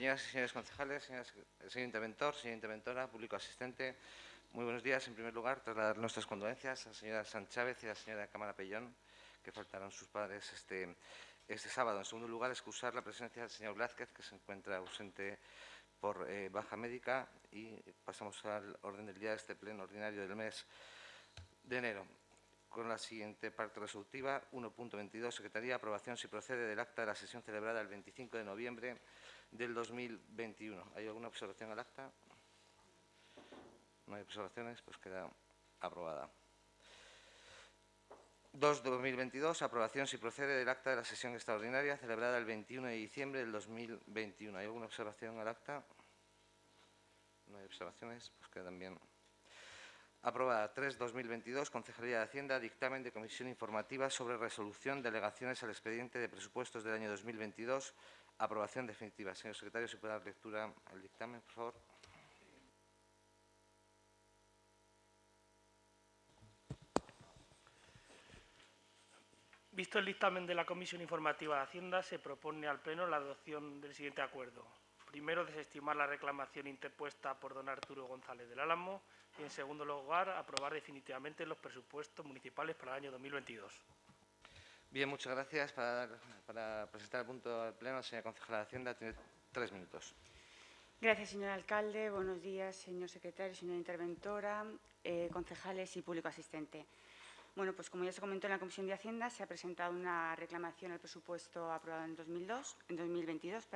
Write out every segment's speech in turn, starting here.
Señoras y señores concejales, señor interventor, señora interventora, público asistente, muy buenos días. En primer lugar, trasladar nuestras condolencias a la señora Sanchávez y a la señora Cámara Pellón, que faltaron sus padres este sábado. En segundo lugar, excusar la presencia del señor Blázquez, que se encuentra ausente por baja médica. Y pasamos al orden del día de este pleno ordinario del mes de enero, con la siguiente parte resolutiva. 1.22. Secretaría, aprobación, si procede, del acta de la sesión celebrada el 25 de noviembre del 2021. ¿Hay alguna observación al acta? No hay observaciones, pues queda aprobada. 2.2022. Aprobación, si procede, del acta de la sesión extraordinaria celebrada el 21 de diciembre del 2021. ¿Hay alguna observación al acta? No hay observaciones, pues queda también aprobada. 3.2022. Concejalía de Hacienda, dictamen de comisión informativa sobre resolución de alegaciones al expediente de presupuestos del año 2022. Aprobación definitiva. Señor secretario, ¿se puede dar lectura al dictamen, por favor? Visto el dictamen de la Comisión Informativa de Hacienda, se propone al Pleno la adopción del siguiente acuerdo. Primero, desestimar la reclamación interpuesta por don Arturo González del Álamo y, en segundo lugar, aprobar definitivamente los presupuestos municipales para el año 2022. Bien, muchas gracias. Para presentar el punto al Pleno, la señora concejala de Hacienda tiene 3 minutos. Gracias, señor alcalde. Buenos días, señor secretario, señora interventora, concejales y público asistente. Bueno, pues como ya se comentó en la Comisión de Hacienda, se ha presentado una reclamación al presupuesto aprobado en 2022,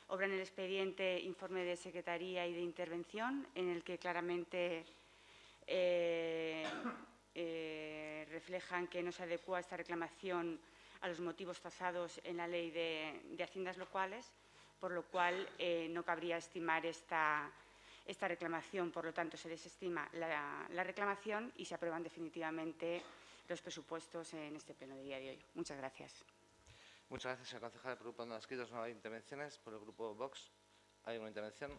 obra en el expediente informe de Secretaría y de Intervención, en el que claramente reflejan que no se adecua esta reclamación a los motivos tasados en la Ley de Haciendas Locales, por lo cual no cabría estimar esta reclamación. Por lo tanto, se desestima la reclamación y se aprueban definitivamente los presupuestos en este pleno de día de hoy. Muchas gracias. Muchas gracias, señora concejala. Por el grupo no adscritos no hay intervenciones. Por el grupo Vox, ¿hay una intervención?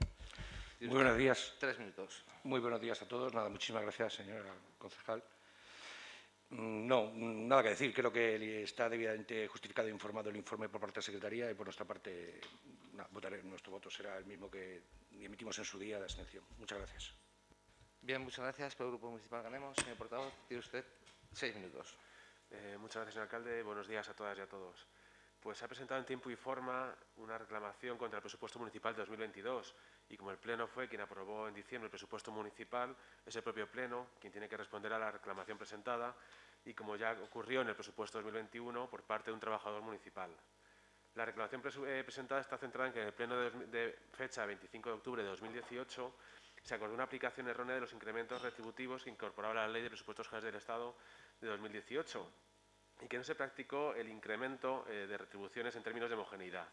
Muy buenos días. 3 minutos. Muy buenos días a todos. Nada, muchísimas gracias, señora concejal. No, nada que decir. Creo que está debidamente justificado e informado el informe por parte de la Secretaría y, por nuestra parte, nuestro voto será el mismo que emitimos en su día de abstención. Muchas gracias. Bien, muchas gracias. Por el Grupo Municipal Ganemos, señor portavoz, tiene usted 6 minutos. Muchas gracias, señor alcalde. Buenos días a todas y a todos. Pues se ha presentado en tiempo y forma una reclamación contra el presupuesto municipal de 2022 y como el Pleno fue quien aprobó en diciembre el presupuesto municipal, es el propio Pleno quien tiene que responder a la reclamación presentada y como ya ocurrió en el presupuesto 2021 por parte de un trabajador municipal. La reclamación presentada está centrada en que en el Pleno de fecha 25 de octubre de 2018 se acordó una aplicación errónea de los incrementos retributivos que incorporaba la Ley de Presupuestos Generales del Estado de 2018 y que no se practicó el incremento de retribuciones en términos de homogeneidad.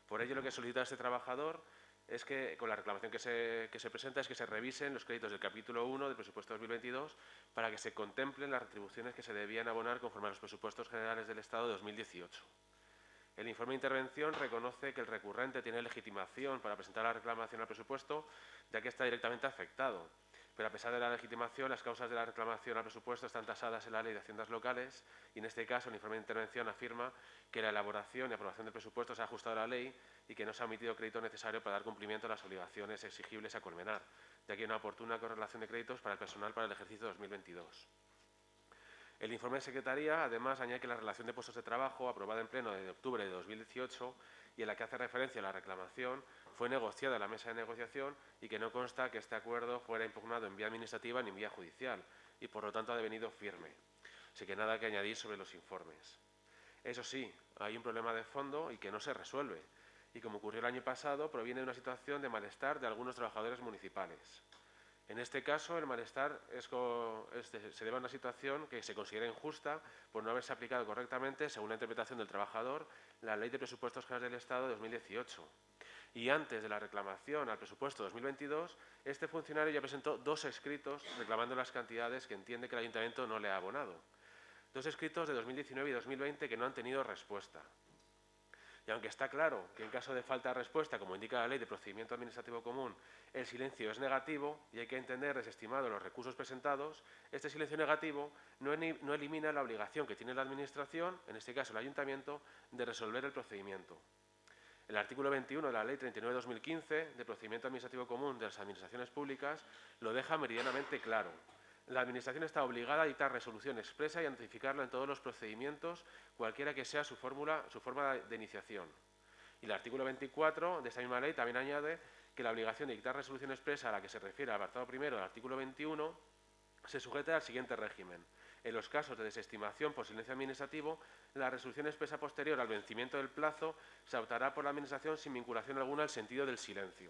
Por ello, lo que solicita este trabajador es que, con la reclamación que se presenta, es que se revisen los créditos del capítulo 1 del presupuesto 2022 para que se contemplen las retribuciones que se debían abonar conforme a los presupuestos generales del Estado de 2018. El informe de intervención reconoce que el recurrente tiene legitimación para presentar la reclamación al presupuesto, ya que está directamente afectado. Pero a pesar de la legitimación, las causas de la reclamación al presupuesto están tasadas en la Ley de Haciendas Locales y, en este caso, el informe de intervención afirma que la elaboración y aprobación del presupuesto se ha ajustado a la ley y que no se ha omitido crédito necesario para dar cumplimiento a las obligaciones exigibles a Colmenar, ya que hay una oportuna correlación de créditos para el personal para el ejercicio 2022. El informe de Secretaría, además, añade que la relación de puestos de trabajo, aprobada en pleno de octubre de 2018 y en la que hace referencia a la reclamación, fue negociada en la mesa de negociación y que no consta que este acuerdo fuera impugnado en vía administrativa ni en vía judicial y, por lo tanto, ha devenido firme. Así que nada que añadir sobre los informes. Eso sí, hay un problema de fondo y que no se resuelve y, como ocurrió el año pasado, proviene de una situación de malestar de algunos trabajadores municipales. En este caso, el malestar se debe a una situación que se considera injusta por no haberse aplicado correctamente, según la interpretación del trabajador, la Ley de Presupuestos Generales del Estado de 2018. Y antes de la reclamación al presupuesto 2022, este funcionario ya presentó 2 escritos reclamando las cantidades que entiende que el Ayuntamiento no le ha abonado. 2 escritos de 2019 y 2020 que no han tenido respuesta. Y aunque está claro que en caso de falta de respuesta, como indica la Ley de Procedimiento Administrativo Común, el silencio es negativo y hay que entender desestimados los recursos presentados, este silencio negativo no elimina la obligación que tiene la Administración, en este caso el Ayuntamiento, de resolver el procedimiento. El artículo 21 de la Ley 39/2015 de Procedimiento Administrativo Común de las Administraciones Públicas lo deja meridianamente claro. La Administración está obligada a dictar resolución expresa y a notificarla en todos los procedimientos, cualquiera que sea su forma de iniciación. Y el artículo 24 de esta misma ley también añade que la obligación de dictar resolución expresa a la que se refiere al apartado primero del artículo 21 se sujeta al siguiente régimen. En los casos de desestimación por silencio administrativo, la resolución expresa posterior al vencimiento del plazo se adoptará por la Administración sin vinculación alguna al sentido del silencio.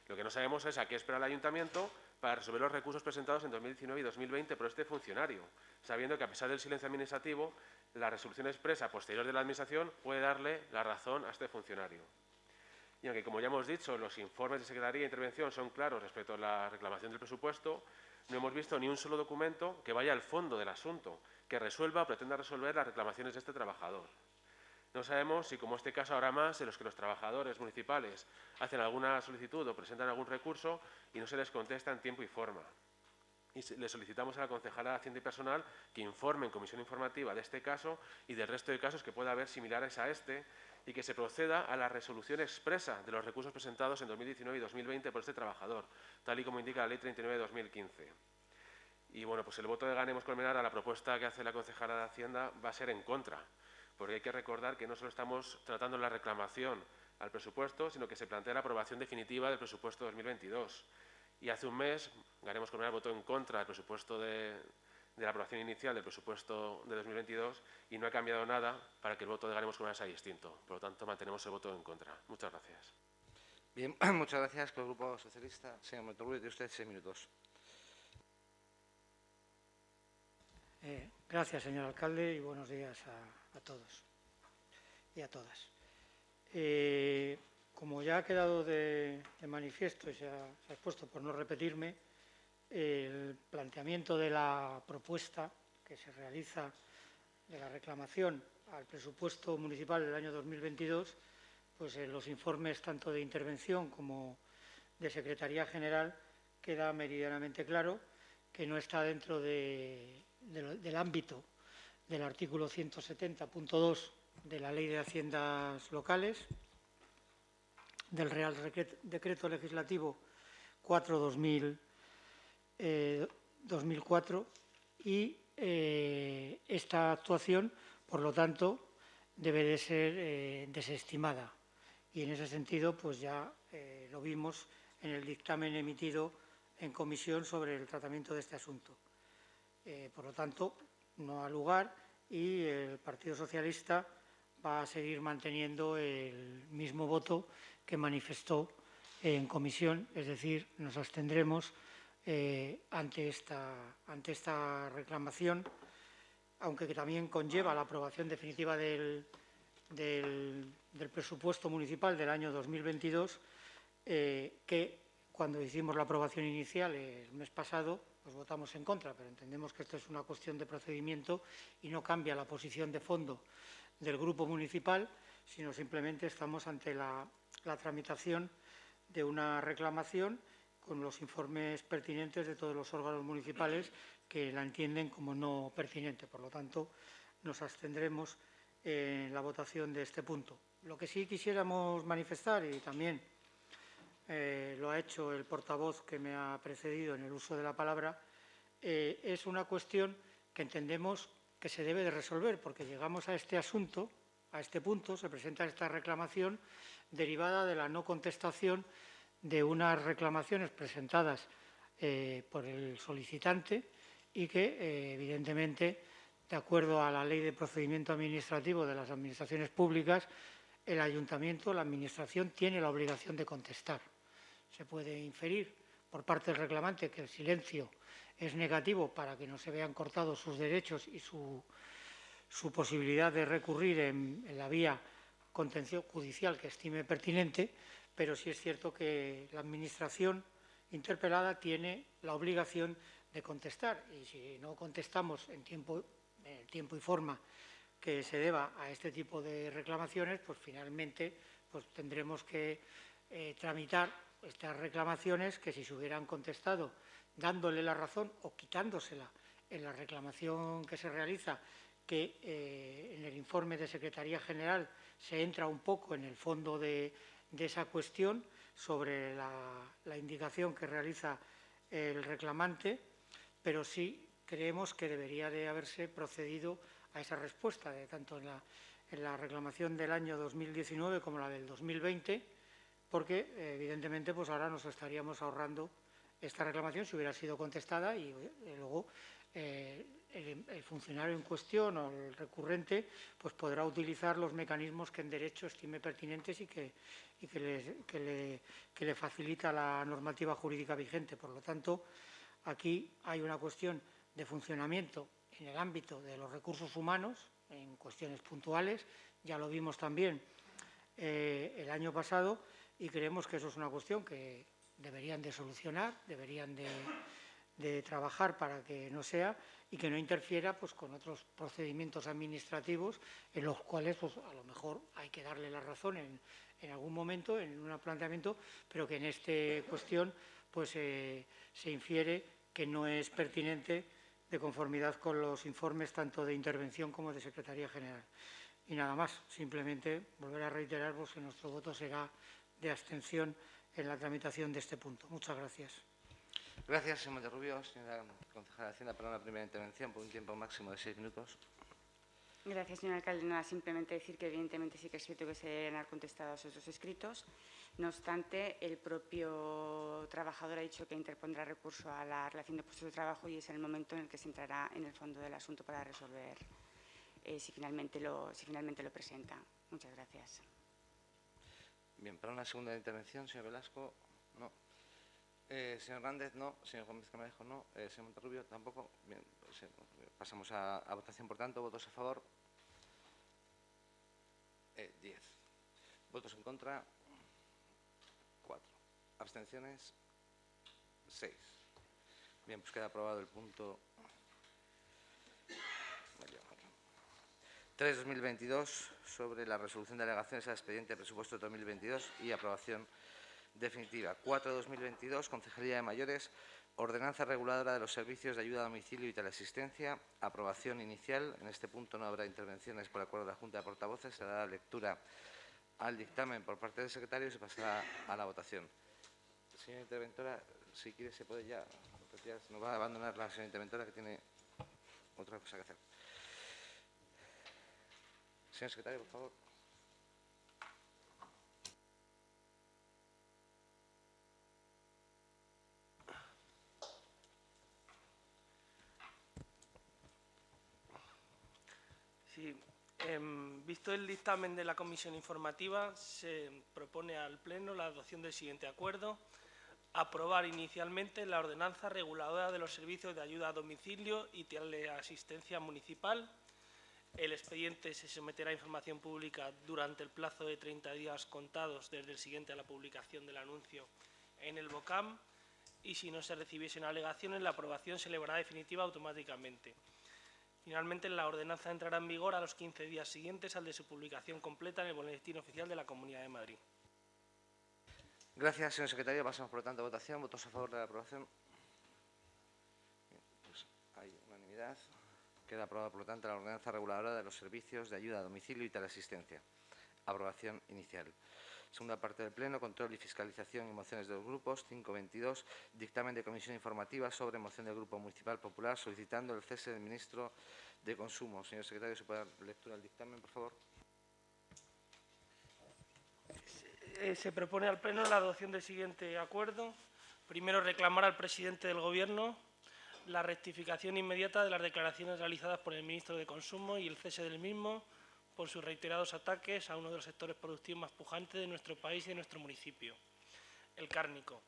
Lo que no sabemos es a qué espera el Ayuntamiento para resolver los recursos presentados en 2019 y 2020 por este funcionario, sabiendo que, a pesar del silencio administrativo, la resolución expresa posterior de la Administración puede darle la razón a este funcionario. Y aunque, como ya hemos dicho, los informes de Secretaría e Intervención son claros respecto a la reclamación del presupuesto, no hemos visto ni un solo documento que vaya al fondo del asunto, que resuelva o pretenda resolver las reclamaciones de este trabajador. No sabemos si, como este caso, habrá más en los que los trabajadores municipales hacen alguna solicitud o presentan algún recurso y no se les contesta en tiempo y forma. Y le solicitamos a la concejala de Hacienda y Personal que informe en comisión informativa de este caso y del resto de casos que pueda haber similares a este y que se proceda a la resolución expresa de los recursos presentados en 2019 y 2020 por este trabajador, tal y como indica la Ley 39/2015. Y bueno, pues el voto de Ganemos Colmenar a la propuesta que hace la concejala de Hacienda va a ser en contra, porque hay que recordar que no solo estamos tratando la reclamación al presupuesto, sino que se plantea la aprobación definitiva del presupuesto 2022. Y hace un mes, Ganemos Colmenar votó en contra del presupuesto de la aprobación inicial del presupuesto de 2022 y no ha cambiado nada para que el voto de Ganemos Colmenar sea distinto. Por lo tanto, mantenemos el voto en contra. Muchas gracias. Bien, muchas gracias. Por el Grupo Socialista, señor Montorruiz, de usted 6 minutos. Gracias, señor alcalde, y buenos días a todos y a todas. Como ya ha quedado de manifiesto y se ha expuesto, por no repetirme, el planteamiento de la propuesta que se realiza de la reclamación al presupuesto municipal del año 2022, pues en los informes tanto de intervención como de Secretaría General queda meridianamente claro que no está dentro del ámbito del artículo 170.2 de la Ley de Haciendas Locales, del Real Decreto Legislativo 4/2004 y esta actuación, por lo tanto, debe de ser desestimada. Y en ese sentido, pues ya lo vimos en el dictamen emitido en comisión sobre el tratamiento de este asunto. Por lo tanto, no ha lugar y el Partido Socialista va a seguir manteniendo el mismo voto que manifestó en comisión, es decir, nos abstendremos ante esta reclamación, aunque también conlleva la aprobación definitiva del presupuesto municipal del año 2022, que cuando hicimos la aprobación inicial el mes pasado, pues votamos en contra, pero entendemos que esto es una cuestión de procedimiento y no cambia la posición de fondo del Grupo Municipal, sino simplemente estamos ante la tramitación de una reclamación con los informes pertinentes de todos los órganos municipales que la entienden como no pertinente. Por lo tanto, nos abstendremos en la votación de este punto. Lo que sí quisiéramos manifestar, y también lo ha hecho el portavoz que me ha precedido en el uso de la palabra, es una cuestión que entendemos que se debe de resolver, porque llegamos a este asunto, a este punto, se presenta esta reclamación derivada de la no contestación de unas reclamaciones presentadas por el solicitante y que, evidentemente, de acuerdo a la Ley de Procedimiento Administrativo de las Administraciones Públicas, el Ayuntamiento, la Administración, tiene la obligación de contestar. Se puede inferir por parte del reclamante que el silencio es negativo para que no se vean cortados sus derechos y su posibilidad de recurrir en la vía contencioso judicial que estime pertinente, pero sí es cierto que la Administración interpelada tiene la obligación de contestar, y si no contestamos en tiempo y forma que se deba a este tipo de reclamaciones, pues finalmente pues tendremos que tramitar estas reclamaciones que, si se hubieran contestado dándole la razón o quitándosela en la reclamación que se realiza, que en el informe de Secretaría General se entra un poco en el fondo de esa cuestión sobre la indicación que realiza el reclamante, pero sí creemos que debería de haberse procedido a esa respuesta, tanto en la reclamación del año 2019 como la del 2020, porque evidentemente pues ahora nos estaríamos ahorrando esta reclamación si hubiera sido contestada y luego el funcionario en cuestión o el recurrente pues podrá utilizar los mecanismos que en derecho estime pertinentes y que le facilita la normativa jurídica vigente. Por lo tanto, aquí hay una cuestión de funcionamiento en el ámbito de los recursos humanos, en cuestiones puntuales. Ya lo vimos también el año pasado y creemos que eso es una cuestión que deberían de solucionar, deberían de trabajar para que no sea y que no interfiera pues, con otros procedimientos administrativos en los cuales pues, a lo mejor hay que darle la razón en algún momento, en un planteamiento, pero que en esta cuestión pues, se infiere que no es pertinente de conformidad con los informes tanto de intervención como de Secretaría General. Y nada más, simplemente volver a reiterar pues, que nuestro voto será de abstención en la tramitación de este punto. Muchas gracias. Gracias, señor Monterrubio. Señora concejala de Hacienda, para una primera intervención por un tiempo máximo de 6 minutos. Gracias, señor alcalde. Nada, simplemente decir que evidentemente sí que es cierto que se deben haber contestado esos dos escritos. No obstante, el propio trabajador ha dicho que interpondrá recurso a la relación de puestos de trabajo y es el momento en el que se entrará en el fondo del asunto para resolver si finalmente lo presenta. Muchas gracias. Bien, para una segunda intervención, señor Velasco, no. Señor Hernández, no. Señor Gómez Camejo, no. Señor Monterrubio, tampoco. Bien, pues, pasamos a votación, por tanto. ¿Votos a favor? 10. ¿Votos en contra? 4. ¿Abstenciones? 6. Bien, pues queda aprobado el punto 3/2022 sobre la resolución de alegaciones al expediente de presupuesto 2022 y aprobación definitiva. 4/2022, Concejalía de Mayores, ordenanza reguladora de los servicios de ayuda a domicilio y teleasistencia, aprobación inicial. En este punto no habrá intervenciones por acuerdo de la Junta de Portavoces, se dará lectura al dictamen por parte del secretario y se pasará a la votación. Señora interventora, si quiere se puede ya retirar, se nos va a abandonar la señora interventora que tiene otra cosa que hacer. Señor secretario, por favor. Sí, visto el dictamen de la comisión informativa, se propone al Pleno la adopción del siguiente acuerdo. Aprobar inicialmente la ordenanza reguladora de los servicios de ayuda a domicilio y teleasistencia municipal. El expediente se someterá a información pública durante el plazo de 30 días contados desde el siguiente a la publicación del anuncio en el BOCAM y si no se recibiesen alegaciones, la aprobación se elevará definitiva automáticamente. Finalmente, la ordenanza entrará en vigor a los 15 días siguientes al de su publicación completa en el Boletín Oficial de la Comunidad de Madrid. Gracias, señor secretario. Pasamos, por lo tanto, a votación. ¿Votos a favor de la aprobación? Bien, pues hay unanimidad. Queda aprobada, por lo tanto, la ordenanza reguladora de los servicios de ayuda a domicilio y teleasistencia. Aprobación inicial. Segunda parte del Pleno, control y fiscalización y mociones de los grupos. 5.22, dictamen de comisión informativa sobre moción del Grupo Municipal Popular solicitando el cese del ministro de Consumo. Señor secretario, ¿se puede dar lectura al dictamen, por favor? Se propone al Pleno la adopción del siguiente acuerdo. Primero, reclamar al presidente del Gobierno la rectificación inmediata de las declaraciones realizadas por el ministro de Consumo y el cese del mismo por sus reiterados ataques a uno de los sectores productivos más pujantes de nuestro país y de nuestro municipio, el cárnico,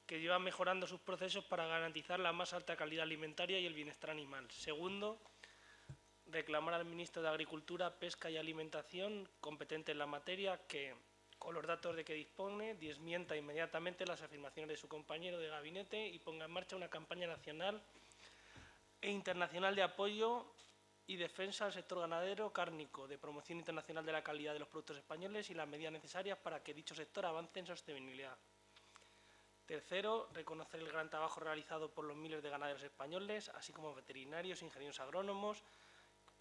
que lleva mejorando sus procesos para garantizar la más alta calidad alimentaria y el bienestar animal. Segundo, reclamar al ministro de Agricultura, Pesca y Alimentación, competente en la materia, que, con los datos de que dispone, desmienta inmediatamente las afirmaciones de su compañero de gabinete y ponga en marcha una campaña nacional e internacional de apoyo y defensa al sector ganadero cárnico, de promoción internacional de la calidad de los productos españoles y las medidas necesarias para que dicho sector avance en sostenibilidad. Tercero, reconocer el gran trabajo realizado por los miles de ganaderos españoles, así como veterinarios e ingenieros agrónomos,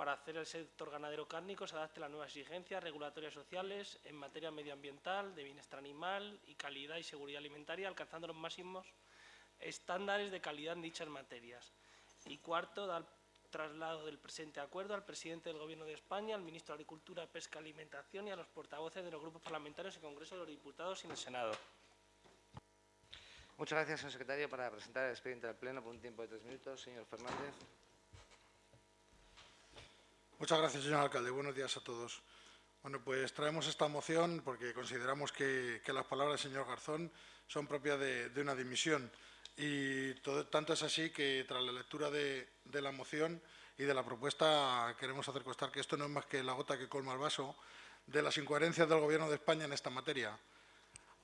para hacer el sector ganadero cárnico se adapte a las nuevas exigencias regulatorias sociales en materia medioambiental, de bienestar animal y calidad y seguridad alimentaria, alcanzando los máximos estándares de calidad en dichas materias. Y cuarto, dar traslado del presente acuerdo al presidente del Gobierno de España, al ministro de Agricultura, Pesca y Alimentación y a los portavoces de los grupos parlamentarios en el Congreso de los Diputados y en el Senado. Muchas gracias, señor secretario. Para presentar el expediente del Pleno por un tiempo de 3 minutos, señor Fernández. Muchas gracias, señor alcalde. Buenos días a todos. Bueno, pues traemos esta moción porque consideramos que las palabras del señor Garzón son propias de una dimisión. Y tanto es así que, tras la lectura de la moción y de la propuesta, queremos hacer constar que esto no es más que la gota que colma el vaso de las incoherencias del Gobierno de España en esta materia.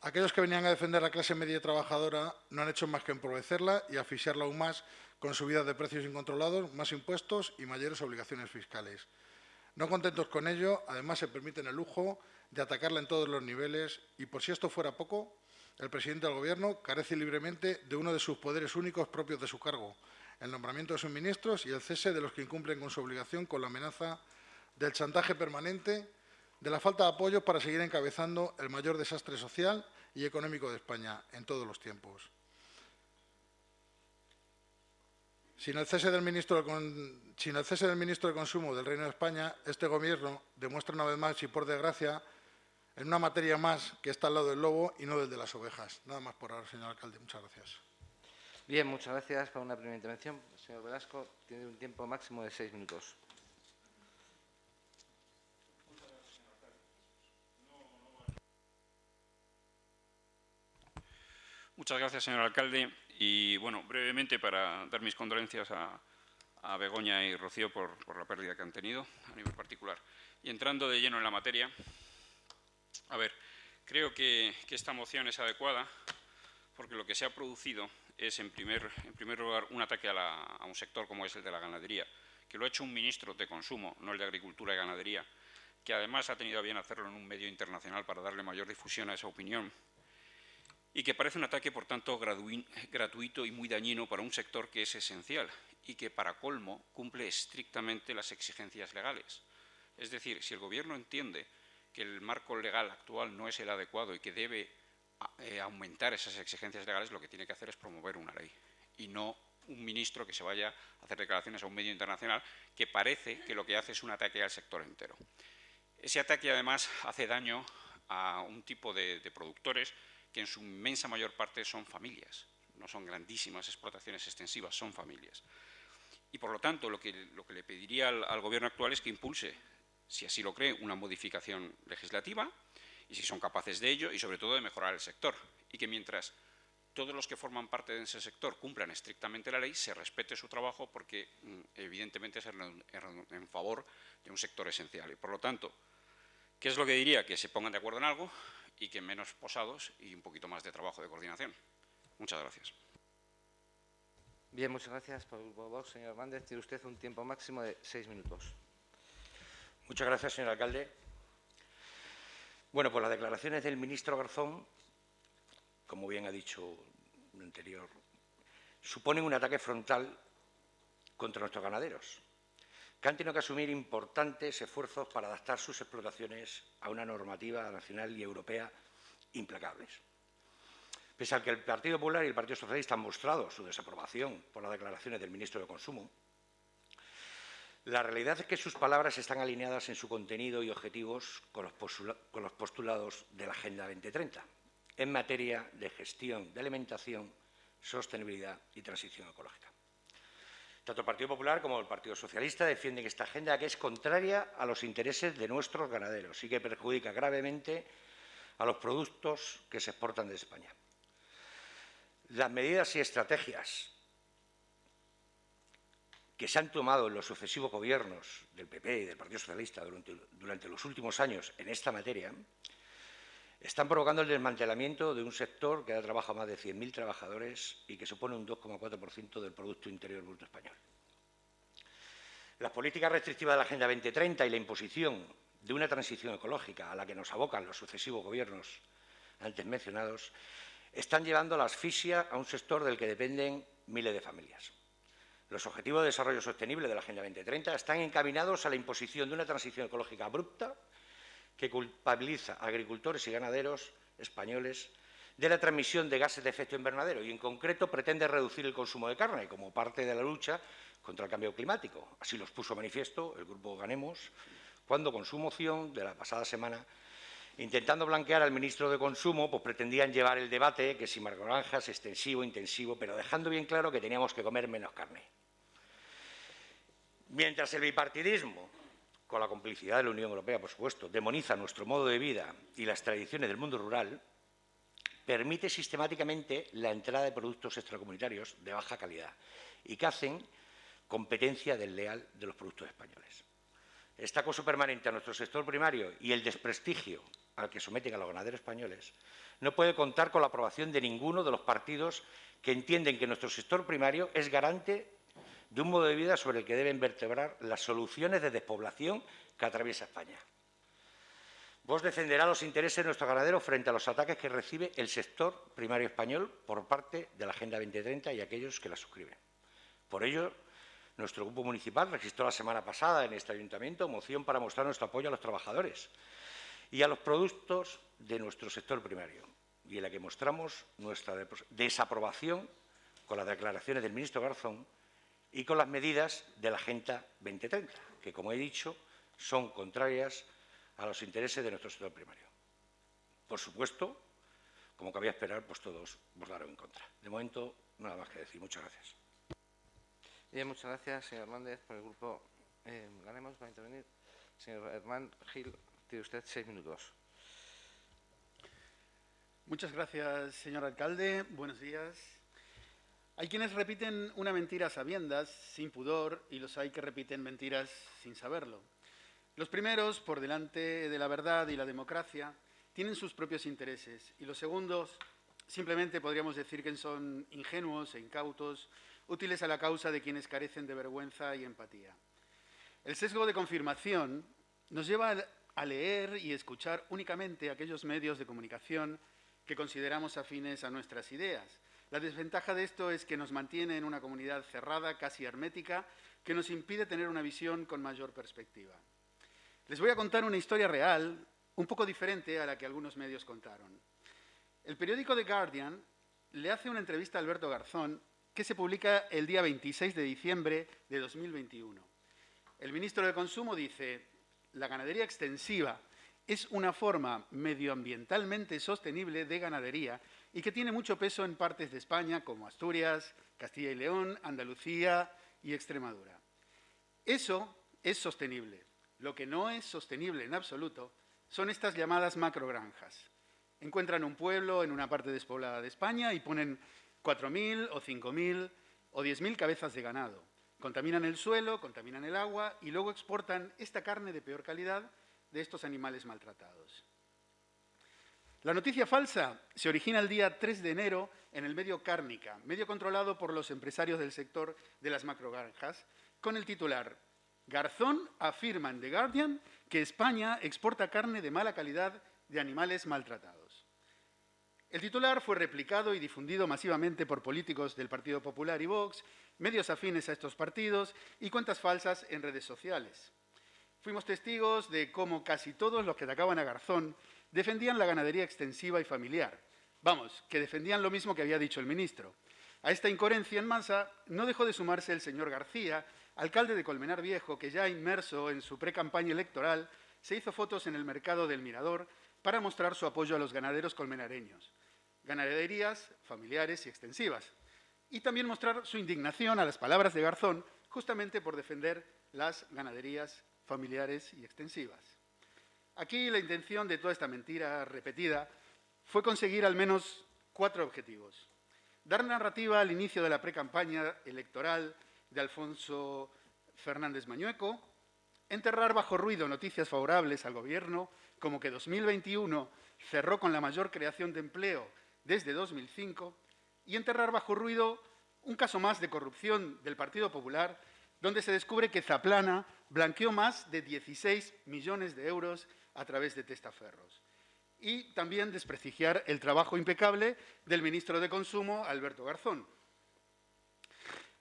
Aquellos que venían a defender a la clase media y trabajadora no han hecho más que empobrecerla y asfixiarla aún más con subidas de precios incontrolados, más impuestos y mayores obligaciones fiscales. No contentos con ello, además se permiten el lujo de atacarla en todos los niveles y, por si esto fuera poco, el presidente del Gobierno carece libremente de uno de sus poderes únicos propios de su cargo, el nombramiento de sus ministros y el cese de los que incumplen con su obligación, con la amenaza del chantaje permanente, de la falta de apoyo para seguir encabezando el mayor desastre social y económico de España en todos los tiempos. Sin el cese del ministro de Consumo del Reino de España, este Gobierno demuestra una vez más, y por desgracia, en una materia más que está al lado del lobo y no del de las ovejas. Nada más por ahora, señor alcalde. Muchas gracias. Bien, muchas gracias. Para una primera intervención, señor Velasco, tiene un tiempo máximo de 6 minutos. Muchas gracias, señor alcalde. Y, bueno, brevemente para dar mis condolencias a Begoña y Rocío por la pérdida que han tenido a nivel particular. Y entrando de lleno en la materia, a ver, creo que esta moción es adecuada porque lo que se ha producido es, en primer lugar, un ataque a un sector como es el de la ganadería, que lo ha hecho un ministro de Consumo, no el de Agricultura y Ganadería, que además ha tenido a bien hacerlo en un medio internacional para darle mayor difusión a esa opinión, y que parece un ataque, por tanto, gratuito y muy dañino para un sector que es esencial y que, para colmo, cumple estrictamente las exigencias legales. Es decir, si el Gobierno entiende que el marco legal actual no es el adecuado y que debe aumentar esas exigencias legales, lo que tiene que hacer es promover una ley y no un ministro que se vaya a hacer declaraciones a un medio internacional que parece que lo que hace es un ataque al sector entero. Ese ataque, además, hace daño a un tipo de productores que en su inmensa mayor parte son familias, no son grandísimas explotaciones extensivas, son familias. Y, por lo tanto, lo que le pediría al Gobierno actual es que impulse, si así lo cree, una modificación legislativa, y si son capaces de ello, y sobre todo de mejorar el sector, y que mientras todos los que forman parte de ese sector cumplan estrictamente la ley, se respete su trabajo porque, evidentemente, es en favor de un sector esencial. Y, por lo tanto, ¿qué es lo que diría? Que se pongan de acuerdo en algo y que menos posados y un poquito más de trabajo de coordinación. Muchas gracias. Bien, muchas gracias por el Grupo Vox. Señor Hernández, tiene usted un tiempo máximo de 6 minutos. Muchas gracias, señor alcalde. Bueno, pues las declaraciones del ministro Garzón, como bien ha dicho el anterior, suponen un ataque frontal contra nuestros ganaderos, que han tenido que asumir importantes esfuerzos para adaptar sus explotaciones a una normativa nacional y europea implacables. Pese a que el Partido Popular y el Partido Socialista han mostrado su desaprobación por las declaraciones del ministro de Consumo, la realidad es que sus palabras están alineadas en su contenido y objetivos con los postulados de la Agenda 2030 en materia de gestión de alimentación, sostenibilidad y transición ecológica. Tanto el Partido Popular como el Partido Socialista defienden esta agenda, que es contraria a los intereses de nuestros ganaderos y que perjudica gravemente a los productos que se exportan de España. Las medidas y estrategias que se han tomado en los sucesivos gobiernos del PP y del Partido Socialista durante los últimos años en esta materia están provocando el desmantelamiento de un sector que da trabajo a más de 100.000 trabajadores y que supone un 2,4% del Producto Interior Bruto español. Las políticas restrictivas de la Agenda 2030 y la imposición de una transición ecológica a la que nos abocan los sucesivos gobiernos antes mencionados están llevando a la asfixia a un sector del que dependen miles de familias. Los Objetivos de Desarrollo Sostenible de la Agenda 2030 están encaminados a la imposición de una transición ecológica abrupta que culpabiliza a agricultores y ganaderos españoles de la transmisión de gases de efecto invernadero y, en concreto, pretende reducir el consumo de carne como parte de la lucha contra el cambio climático. Así los puso manifiesto el Grupo Ganemos cuando, con su moción de la pasada semana, intentando blanquear al ministro de Consumo, pues pretendían llevar el debate que si macrogranjas, extensivo, intensivo, pero dejando bien claro que teníamos que comer menos carne. Mientras el bipartidismo, con la complicidad de la Unión Europea, por supuesto, demoniza nuestro modo de vida y las tradiciones del mundo rural, permite sistemáticamente la entrada de productos extracomunitarios de baja calidad y que hacen competencia desleal de los productos españoles. Este acoso permanente a nuestro sector primario y el desprestigio al que someten a los ganaderos españoles no puede contar con la aprobación de ninguno de los partidos que entienden que nuestro sector primario es garante de un modo de vida sobre el que deben vertebrar las soluciones de despoblación que atraviesa España. Vox defenderá los intereses de nuestros ganaderos frente a los ataques que recibe el sector primario español por parte de la Agenda 2030 y aquellos que la suscriben. Por ello, nuestro grupo municipal registró la semana pasada en este ayuntamiento moción para mostrar nuestro apoyo a los trabajadores y a los productos de nuestro sector primario, y en la que mostramos nuestra desaprobación con las declaraciones del ministro Garzón y con las medidas de la Agenda 2030, que, como he dicho, son contrarias a los intereses de nuestro sector primario. Por supuesto, como cabía esperar, pues todos votaron en contra. De momento, nada más que decir. Muchas gracias. Bien, muchas gracias, señor Hernández. Por el grupo Ganemos va a intervenir. Señor Herman Gil, tiene usted 6 minutos. Muchas gracias, señor alcalde. Buenos días. Hay quienes repiten una mentira a sabiendas, sin pudor, y los hay que repiten mentiras sin saberlo. Los primeros, por delante de la verdad y la democracia, tienen sus propios intereses, y los segundos, simplemente podríamos decir que son ingenuos e incautos, útiles a la causa de quienes carecen de vergüenza y empatía. El sesgo de confirmación nos lleva a leer y escuchar únicamente aquellos medios de comunicación que consideramos afines a nuestras ideas. La desventaja de esto es que nos mantiene en una comunidad cerrada, casi hermética, que nos impide tener una visión con mayor perspectiva. Les voy a contar una historia real, un poco diferente a la que algunos medios contaron. El periódico The Guardian le hace una entrevista a Alberto Garzón que se publica el día 26 de diciembre de 2021. El ministro de Consumo dice: la ganadería extensiva es una forma medioambientalmente sostenible de ganadería y que tiene mucho peso en partes de España como Asturias, Castilla y León, Andalucía y Extremadura. Eso es sostenible. Lo que no es sostenible en absoluto son estas llamadas macrogranjas. Encuentran un pueblo en una parte despoblada de España y ponen 4.000 o 5.000 o 10.000 cabezas de ganado. Contaminan el suelo, contaminan el agua y luego exportan esta carne de peor calidad de estos animales maltratados. La noticia falsa se origina el día 3 de enero en el medio Cárnica, medio controlado por los empresarios del sector de las macrogranjas, con el titular: Garzón afirma en The Guardian que España exporta carne de mala calidad de animales maltratados. El titular fue replicado y difundido masivamente por políticos del Partido Popular y Vox, medios afines a estos partidos y cuentas falsas en redes sociales. Fuimos testigos de cómo casi todos los que atacaban a Garzón defendían la ganadería extensiva y familiar. Vamos, que defendían lo mismo que había dicho el ministro. A esta incoherencia en masa no dejó de sumarse el señor García, alcalde de Colmenar Viejo, que ya inmerso en su precampaña electoral se hizo fotos en el mercado del Mirador para mostrar su apoyo a los ganaderos colmenareños, ganaderías familiares y extensivas, y también mostrar su indignación a las palabras de Garzón justamente por defender las ganaderías familiares y extensivas. Aquí la intención de toda esta mentira repetida fue conseguir al menos 4 objetivos. Dar narrativa al inicio de la precampaña electoral de Alfonso Fernández Mañueco, enterrar bajo ruido noticias favorables al Gobierno, como que 2021 cerró con la mayor creación de empleo desde 2005, y enterrar bajo ruido un caso más de corrupción del Partido Popular, donde se descubre que Zaplana blanqueó más de 16 millones de euros a través de testaferros. Y también desprestigiar el trabajo impecable del ministro de Consumo, Alberto Garzón.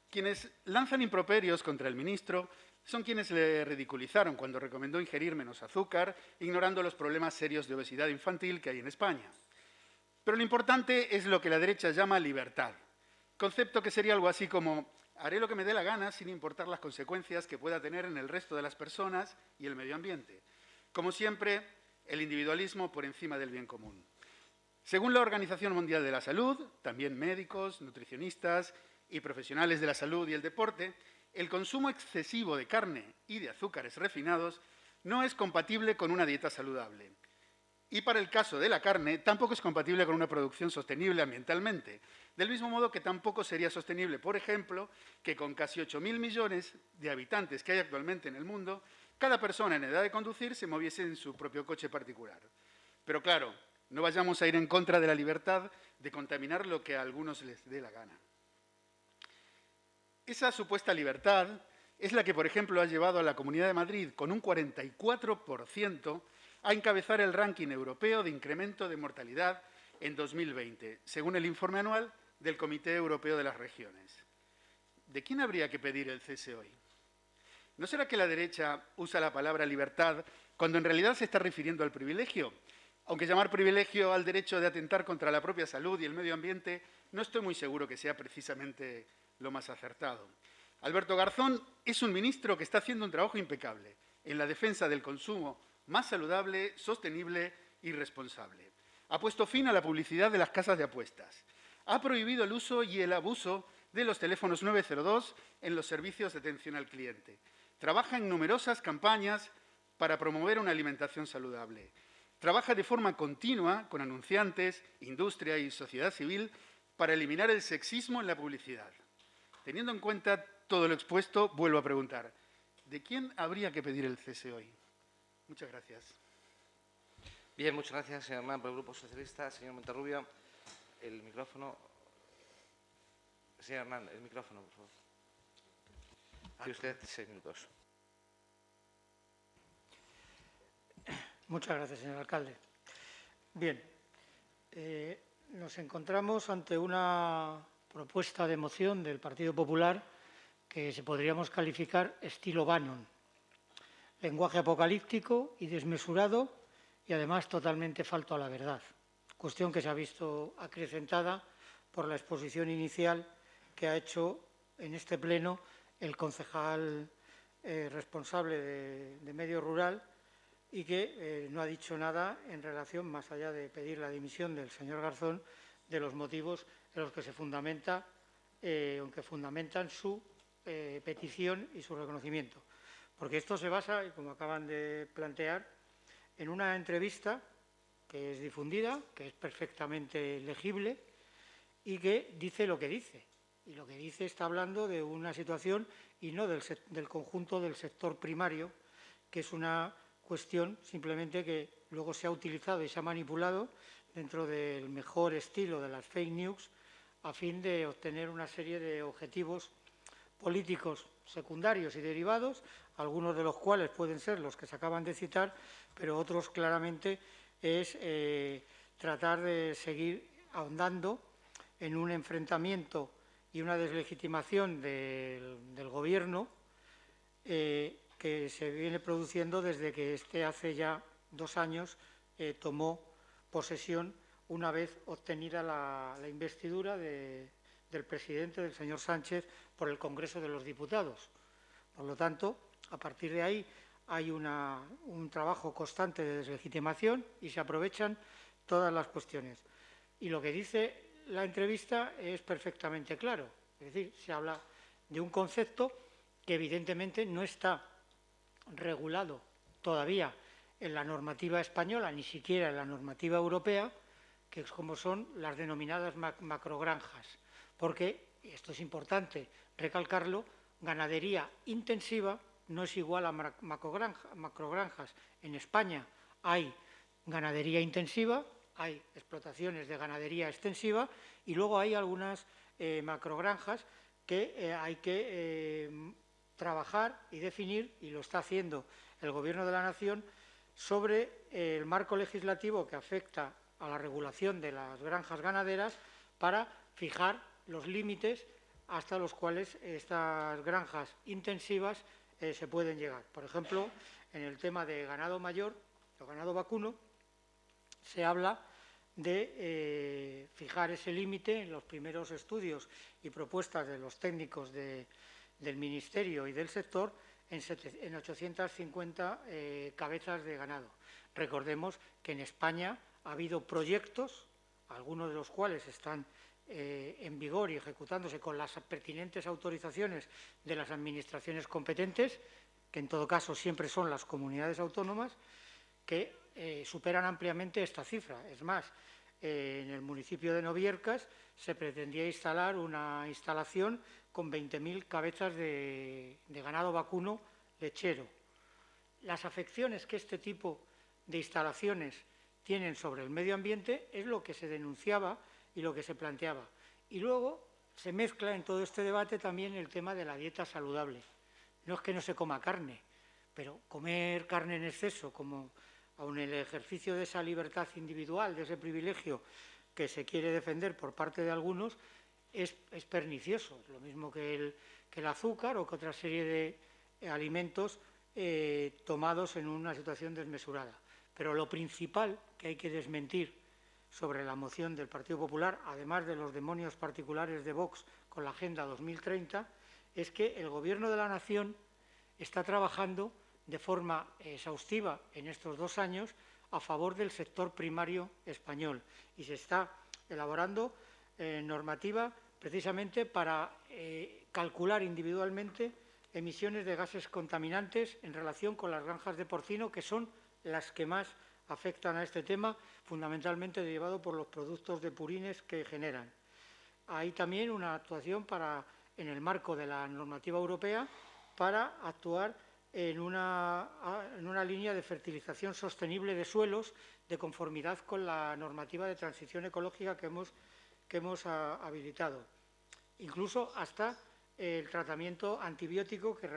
Quienes lanzan improperios contra el ministro son quienes le ridiculizaron cuando recomendó ingerir menos azúcar, ignorando los problemas serios de obesidad infantil que hay en España. Pero lo importante es lo que la derecha llama libertad, concepto que sería algo así como haré lo que me dé la gana sin importar las consecuencias que pueda tener en el resto de las personas y el medio ambiente. Como siempre, el individualismo por encima del bien común. Según la Organización Mundial de la Salud, también médicos, nutricionistas y profesionales de la salud y el deporte, el consumo excesivo de carne y de azúcares refinados no es compatible con una dieta saludable. Y para el caso de la carne, tampoco es compatible con una producción sostenible ambientalmente. Del mismo modo que tampoco sería sostenible, por ejemplo, que con casi 8.000 millones de habitantes que hay actualmente en el mundo, cada persona en edad de conducir se moviese en su propio coche particular. Pero claro, no vayamos a ir en contra de la libertad de contaminar lo que a algunos les dé la gana. Esa supuesta libertad es la que, por ejemplo, ha llevado a la Comunidad de Madrid, con un 44%, a encabezar el ranking europeo de incremento de mortalidad en 2020, según el informe anual del Comité Europeo de las Regiones. ¿De quién habría que pedir el cese hoy? ¿No será que la derecha usa la palabra libertad cuando en realidad se está refiriendo al privilegio? Aunque llamar privilegio al derecho de atentar contra la propia salud y el medio ambiente, no estoy muy seguro que sea precisamente lo más acertado. Alberto Garzón es un ministro que está haciendo un trabajo impecable en la defensa del consumo más saludable, sostenible y responsable. Ha puesto fin a la publicidad de las casas de apuestas. Ha prohibido el uso y el abuso de los teléfonos 902 en los servicios de atención al cliente. Trabaja en numerosas campañas para promover una alimentación saludable. Trabaja de forma continua con anunciantes, industria y sociedad civil para eliminar el sexismo en la publicidad. Teniendo en cuenta todo lo expuesto, vuelvo a preguntar, ¿de quién habría que pedir el cese hoy? Muchas gracias. Bien, muchas gracias, señor Hernán, por el Grupo Socialista. Señor Monterrubio, el micrófono. Señor Hernán, el micrófono, por favor. Tiene usted 6 minutos. Muchas gracias, señor alcalde. Bien, nos encontramos ante una propuesta de moción del Partido Popular que podríamos calificar estilo Bannon. Lenguaje apocalíptico y desmesurado y además totalmente falto a la verdad. Cuestión que se ha visto acrecentada por la exposición inicial que ha hecho en este pleno el concejal responsable de Medio Rural y que no ha dicho nada en relación, más allá de pedir la dimisión del señor Garzón, de los motivos en los que se fundamentan su petición y su reconocimiento. Porque esto se basa, y como acaban de plantear, en una entrevista que es difundida, que es perfectamente legible y que dice lo que dice. Y lo que dice está hablando de una situación y no del conjunto del sector primario, que es una cuestión simplemente que luego se ha utilizado y se ha manipulado dentro del mejor estilo de las fake news a fin de obtener una serie de objetivos políticos secundarios y derivados, algunos de los cuales pueden ser los que se acaban de citar, pero otros claramente es tratar de seguir ahondando en un enfrentamiento y una deslegitimación del Gobierno que se viene produciendo desde que hace ya 2 años tomó posesión una vez obtenida la investidura del presidente, del señor Sánchez, por el Congreso de los Diputados. Por lo tanto, a partir de ahí hay un trabajo constante de deslegitimación y se aprovechan todas las cuestiones. Y lo que dice la entrevista es perfectamente claro. Es decir, se habla de un concepto que evidentemente no está regulado todavía en la normativa española, ni siquiera en la normativa europea, que es como son las denominadas macrogranjas. Porque, y esto es importante recalcarlo, ganadería intensiva no es igual a macrogranjas. En España hay ganadería intensiva, hay explotaciones de ganadería extensiva y luego hay algunas macrogranjas que hay que trabajar y definir, y lo está haciendo el Gobierno de la Nación, sobre el marco legislativo que afecta a la regulación de las granjas ganaderas para fijar los límites hasta los cuales estas granjas intensivas se pueden llegar. Por ejemplo, en el tema de ganado mayor o ganado vacuno, se habla de fijar ese límite en los primeros estudios y propuestas de los técnicos del Ministerio y del sector en 850 cabezas de ganado. Recordemos que en España ha habido proyectos, algunos de los cuales están en vigor y ejecutándose con las pertinentes autorizaciones de las administraciones competentes, que en todo caso siempre son las comunidades autónomas, que superan ampliamente esta cifra. Es más, en el municipio de Noviercas se pretendía instalar una instalación con 20.000 cabezas de ganado vacuno lechero. Las afecciones que este tipo de instalaciones tienen sobre el medio ambiente es lo que se denunciaba y lo que se planteaba. Y luego se mezcla en todo este debate también el tema de la dieta saludable. No es que no se coma carne, pero comer carne en exceso, como aun el ejercicio de esa libertad individual, de ese privilegio que se quiere defender por parte de algunos, es pernicioso. Lo mismo que el azúcar o que otra serie de alimentos tomados en una situación desmesurada. Pero lo principal que hay que desmentir sobre la moción del Partido Popular, además de los demonios particulares de Vox con la Agenda 2030, es que el Gobierno de la Nación está trabajando de forma exhaustiva en estos 2 años a favor del sector primario español y se está elaborando normativa precisamente para calcular individualmente emisiones de gases contaminantes en relación con las granjas de porcino, que son las que más afectan a este tema, fundamentalmente derivado por los productos de purines que generan. Hay también una actuación en el marco de la normativa europea para actuar en una línea de fertilización sostenible de suelos de conformidad con la normativa de transición ecológica que hemos habilitado. Incluso hasta el tratamiento antibiótico que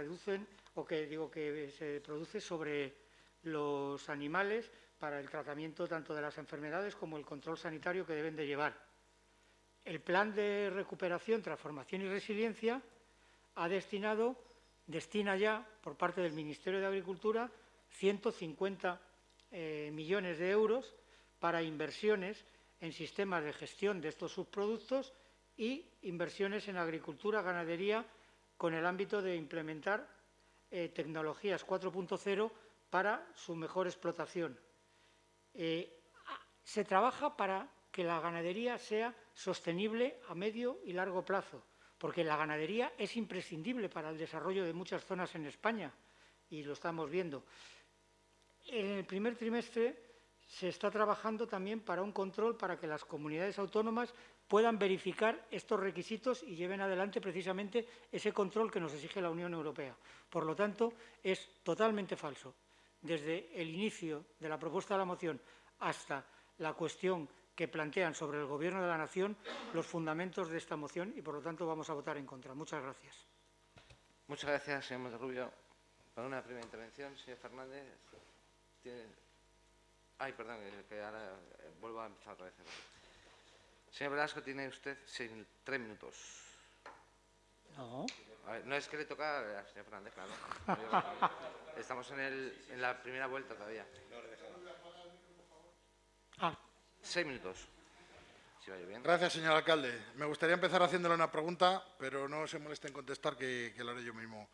se produce sobre los animales para el tratamiento tanto de las enfermedades como el control sanitario que deben de llevar. El Plan de Recuperación, Transformación y Resiliencia destina ya, por parte del Ministerio de Agricultura, 150 millones de euros para inversiones en sistemas de gestión de estos subproductos y inversiones en agricultura, ganadería, con el ámbito de implementar tecnologías 4.0 para su mejor explotación. Se trabaja para que la ganadería sea sostenible a medio y largo plazo, porque la ganadería es imprescindible para el desarrollo de muchas zonas en España, y lo estamos viendo. En el primer trimestre se está trabajando también para un control para que las comunidades autónomas puedan verificar estos requisitos y lleven adelante precisamente ese control que nos exige la Unión Europea. Por lo tanto, es totalmente falso, desde el inicio de la propuesta de la moción hasta la cuestión que plantean sobre el Gobierno de la Nación, los fundamentos de esta moción, y por lo tanto vamos a votar en contra. Muchas gracias. Muchas gracias, señor Monterrubio. Para una primera intervención, señor Fernández. Ay, perdón, que ahora vuelvo a empezar otra vez. Señor Velasco, tiene usted 3 minutos. No. A ver, no es que le toca al señor Fernández, claro. Estamos en la primera vuelta todavía. 6 minutos. Si va bien. Gracias, señor alcalde. Me gustaría empezar haciéndole una pregunta, pero no se moleste en contestar, que lo haré yo mismo.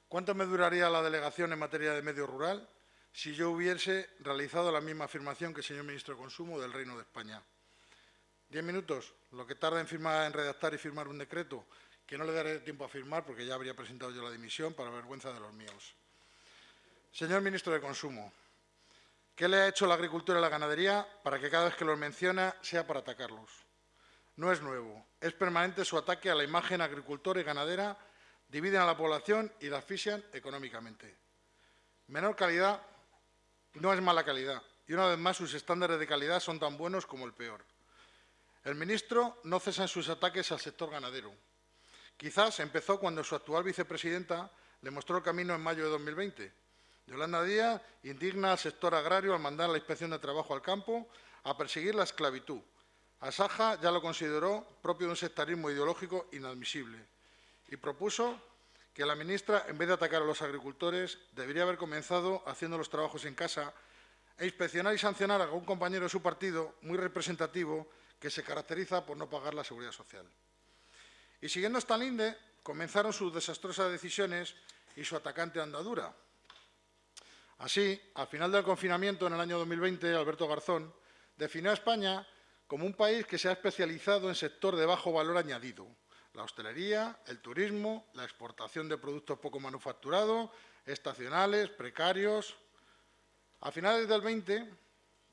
¿Cuánto me duraría la delegación en materia de medio rural si yo hubiese realizado la misma afirmación que el señor ministro de Consumo del Reino de España? 10 minutos, lo que tarda en redactar y firmar un decreto, que no le daré tiempo a firmar porque ya habría presentado yo la dimisión para vergüenza de los míos. Señor ministro de Consumo, ¿qué le ha hecho la agricultura y la ganadería para que cada vez que los menciona sea para atacarlos? No es nuevo, es permanente su ataque a la imagen agricultora y ganadera, dividen a la población y la asfixian económicamente. Menor calidad no es mala calidad, y una vez más sus estándares de calidad son tan buenos como el peor. El ministro no cesa en sus ataques al sector ganadero. Quizás empezó cuando su actual vicepresidenta le mostró el camino en mayo de 2020. Yolanda Díaz indigna al sector agrario al mandar la Inspección de Trabajo al campo a perseguir la esclavitud. Asaja ya lo consideró propio de un sectarismo ideológico inadmisible. y propuso que la ministra, en vez de atacar a los agricultores, debería haber comenzado haciendo los trabajos en casa e inspeccionar y sancionar a algún compañero de su partido muy representativo que se caracteriza por no pagar la seguridad social. Y siguiendo esta línea, comenzaron sus desastrosas decisiones y su atacante andadura. Así, al final del confinamiento en el año 2020, Alberto Garzón definió a España como un país que se ha especializado en sector de bajo valor añadido: la hostelería, el turismo, la exportación de productos poco manufacturados, estacionales, precarios. A finales del 20,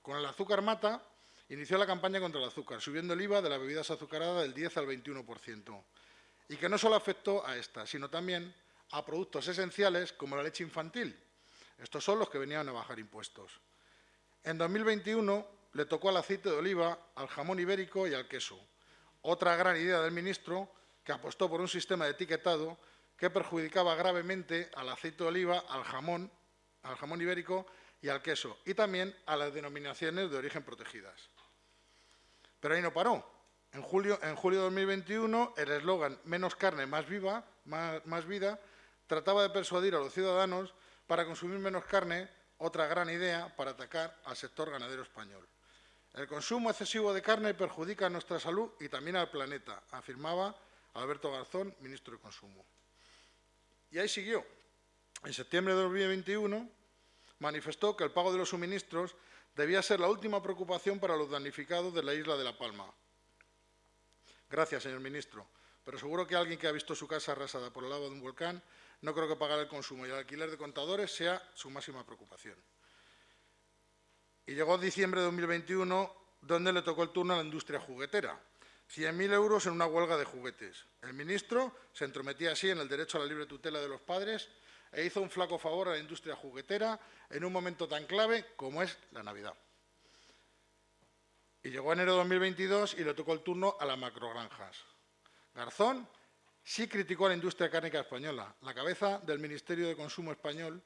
con el azúcar mata, inició la campaña contra el azúcar, subiendo el IVA de las bebidas azucaradas del 10 al 21%. Y que no solo afectó a estas, sino también a productos esenciales como la leche infantil. Estos son los que venían a bajar impuestos. En 2021 le tocó al aceite de oliva, al jamón ibérico y al queso. Otra gran idea del ministro, que apostó por un sistema de etiquetado que perjudicaba gravemente al aceite de oliva, al jamón ibérico y al queso, y también a las denominaciones de origen protegidas. Pero ahí no paró. En julio de 2021, el eslogan «Menos carne, más vida» trataba de persuadir a los ciudadanos para consumir menos carne, otra gran idea para atacar al sector ganadero español. El consumo excesivo de carne perjudica a nuestra salud y también al planeta, afirmaba Alberto Garzón, ministro de Consumo. Y ahí siguió. En septiembre de 2021 manifestó que el pago de los suministros debía ser la última preocupación para los damnificados de la isla de La Palma. Gracias, señor ministro, pero seguro que alguien que ha visto su casa arrasada por la lava de un volcán no creo que pagar el consumo y el alquiler de contadores sea su máxima preocupación. Y llegó diciembre de 2021, donde le tocó el turno a la industria juguetera. 100.000 euros en una huelga de juguetes. El ministro se entrometía así en el derecho a la libre tutela de los padres e hizo un flaco favor a la industria juguetera en un momento tan clave como es la Navidad. Y llegó enero de 2022 y le tocó el turno a las macrogranjas. Garzón sí criticó a la industria cárnica española. La cabeza del Ministerio de Consumo español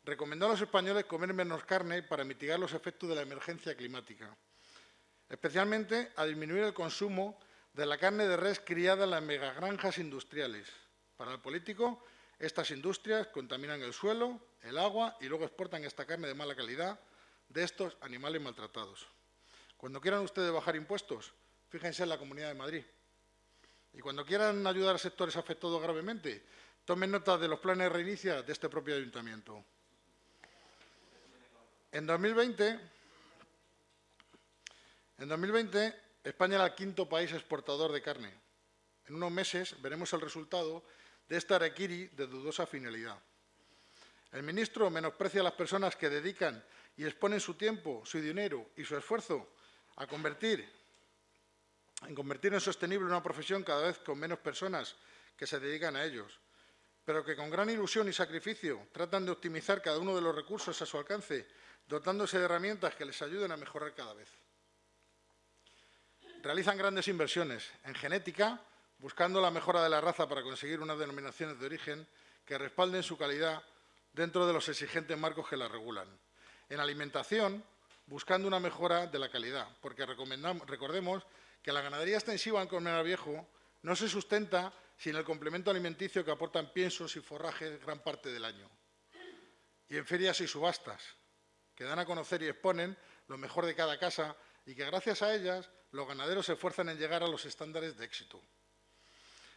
recomendó a los españoles comer menos carne para mitigar los efectos de la emergencia climática, especialmente a disminuir el consumo de la carne de res criada en las megagranjas industriales. Para el político, estas industrias contaminan el suelo, el agua y luego exportan esta carne de mala calidad de estos animales maltratados. Cuando quieran ustedes bajar impuestos, fíjense en la Comunidad de Madrid. Y cuando quieran ayudar a sectores afectados gravemente, tomen nota de los planes de reinicia de este propio ayuntamiento. En 2020, España era el quinto país exportador de carne. En unos meses veremos el resultado de esta harakiri de dudosa finalidad. El ministro menosprecia a las personas que dedican y exponen su tiempo, su dinero y su esfuerzo en convertir en sostenible una profesión cada vez con menos personas que se dedican a ellos, pero que con gran ilusión y sacrificio tratan de optimizar cada uno de los recursos a su alcance, dotándose de herramientas que les ayuden a mejorar cada vez. Realizan grandes inversiones en genética, buscando la mejora de la raza para conseguir unas denominaciones de origen que respalden su calidad dentro de los exigentes marcos que la regulan. En alimentación, buscando una mejora de la calidad, porque recordemos que la ganadería extensiva en Colmenar Viejo no se sustenta sin el complemento alimenticio que aportan piensos y forrajes gran parte del año. Y en ferias y subastas, que dan a conocer y exponen lo mejor de cada casa y que gracias a ellas los ganaderos se esfuerzan en llegar a los estándares de éxito.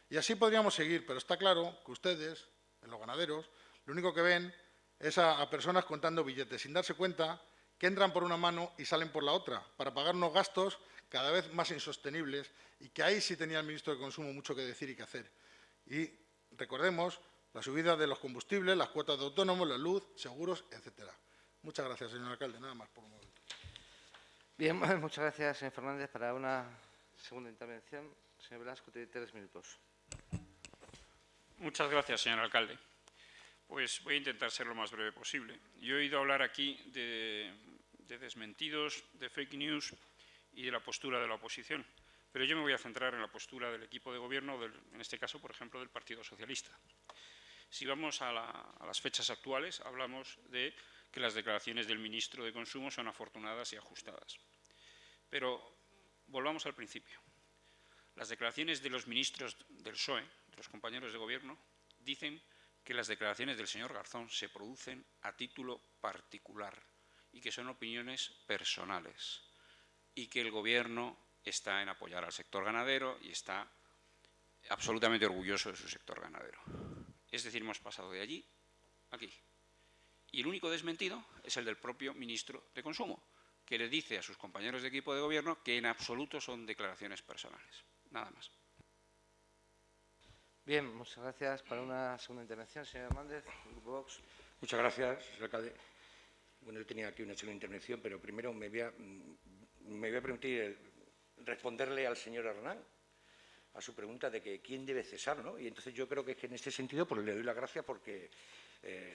Y así podríamos seguir, pero está claro que ustedes, los ganaderos, lo único que ven es a personas contando billetes, sin darse cuenta que entran por una mano y salen por la otra, para pagar unos gastos cada vez más insostenibles y que ahí sí tenía el ministro de Consumo mucho que decir y que hacer. Y recordemos la subida de los combustibles, las cuotas de autónomos, la luz, seguros, etcétera. Muchas gracias, señor alcalde. Nada más por un momento. Bien, muchas gracias, señor Fernández. Para una segunda intervención, señor Velasco, tiene 3 minutos. Muchas gracias, señor alcalde. Pues voy a intentar ser lo más breve posible. Yo he oído hablar aquí de desmentidos, de fake news y de la postura de la oposición, pero yo me voy a centrar en la postura del equipo de gobierno, en este caso, por ejemplo, del Partido Socialista. Si vamos a las fechas actuales, hablamos de que las declaraciones del ministro de Consumo son afortunadas y ajustadas. Pero volvamos al principio. Las declaraciones de los ministros del PSOE, de los compañeros de Gobierno, dicen que las declaraciones del señor Garzón se producen a título particular y que son opiniones personales y que el Gobierno está en apoyar al sector ganadero y está absolutamente orgulloso de su sector ganadero. Es decir, hemos pasado de allí a aquí. Y el único desmentido es el del propio ministro de Consumo, que le dice a sus compañeros de equipo de Gobierno que en absoluto son declaraciones personales. Nada más. Bien, muchas gracias. Para una segunda intervención, señor Hernández, Grupo Vox. Muchas gracias, señor alcalde. Bueno, yo tenía aquí una segunda intervención, pero primero me voy a permitir responderle al señor Hernán a su pregunta de que quién debe cesar, ¿no? Y entonces yo creo que es que en este sentido pues le doy las gracias porque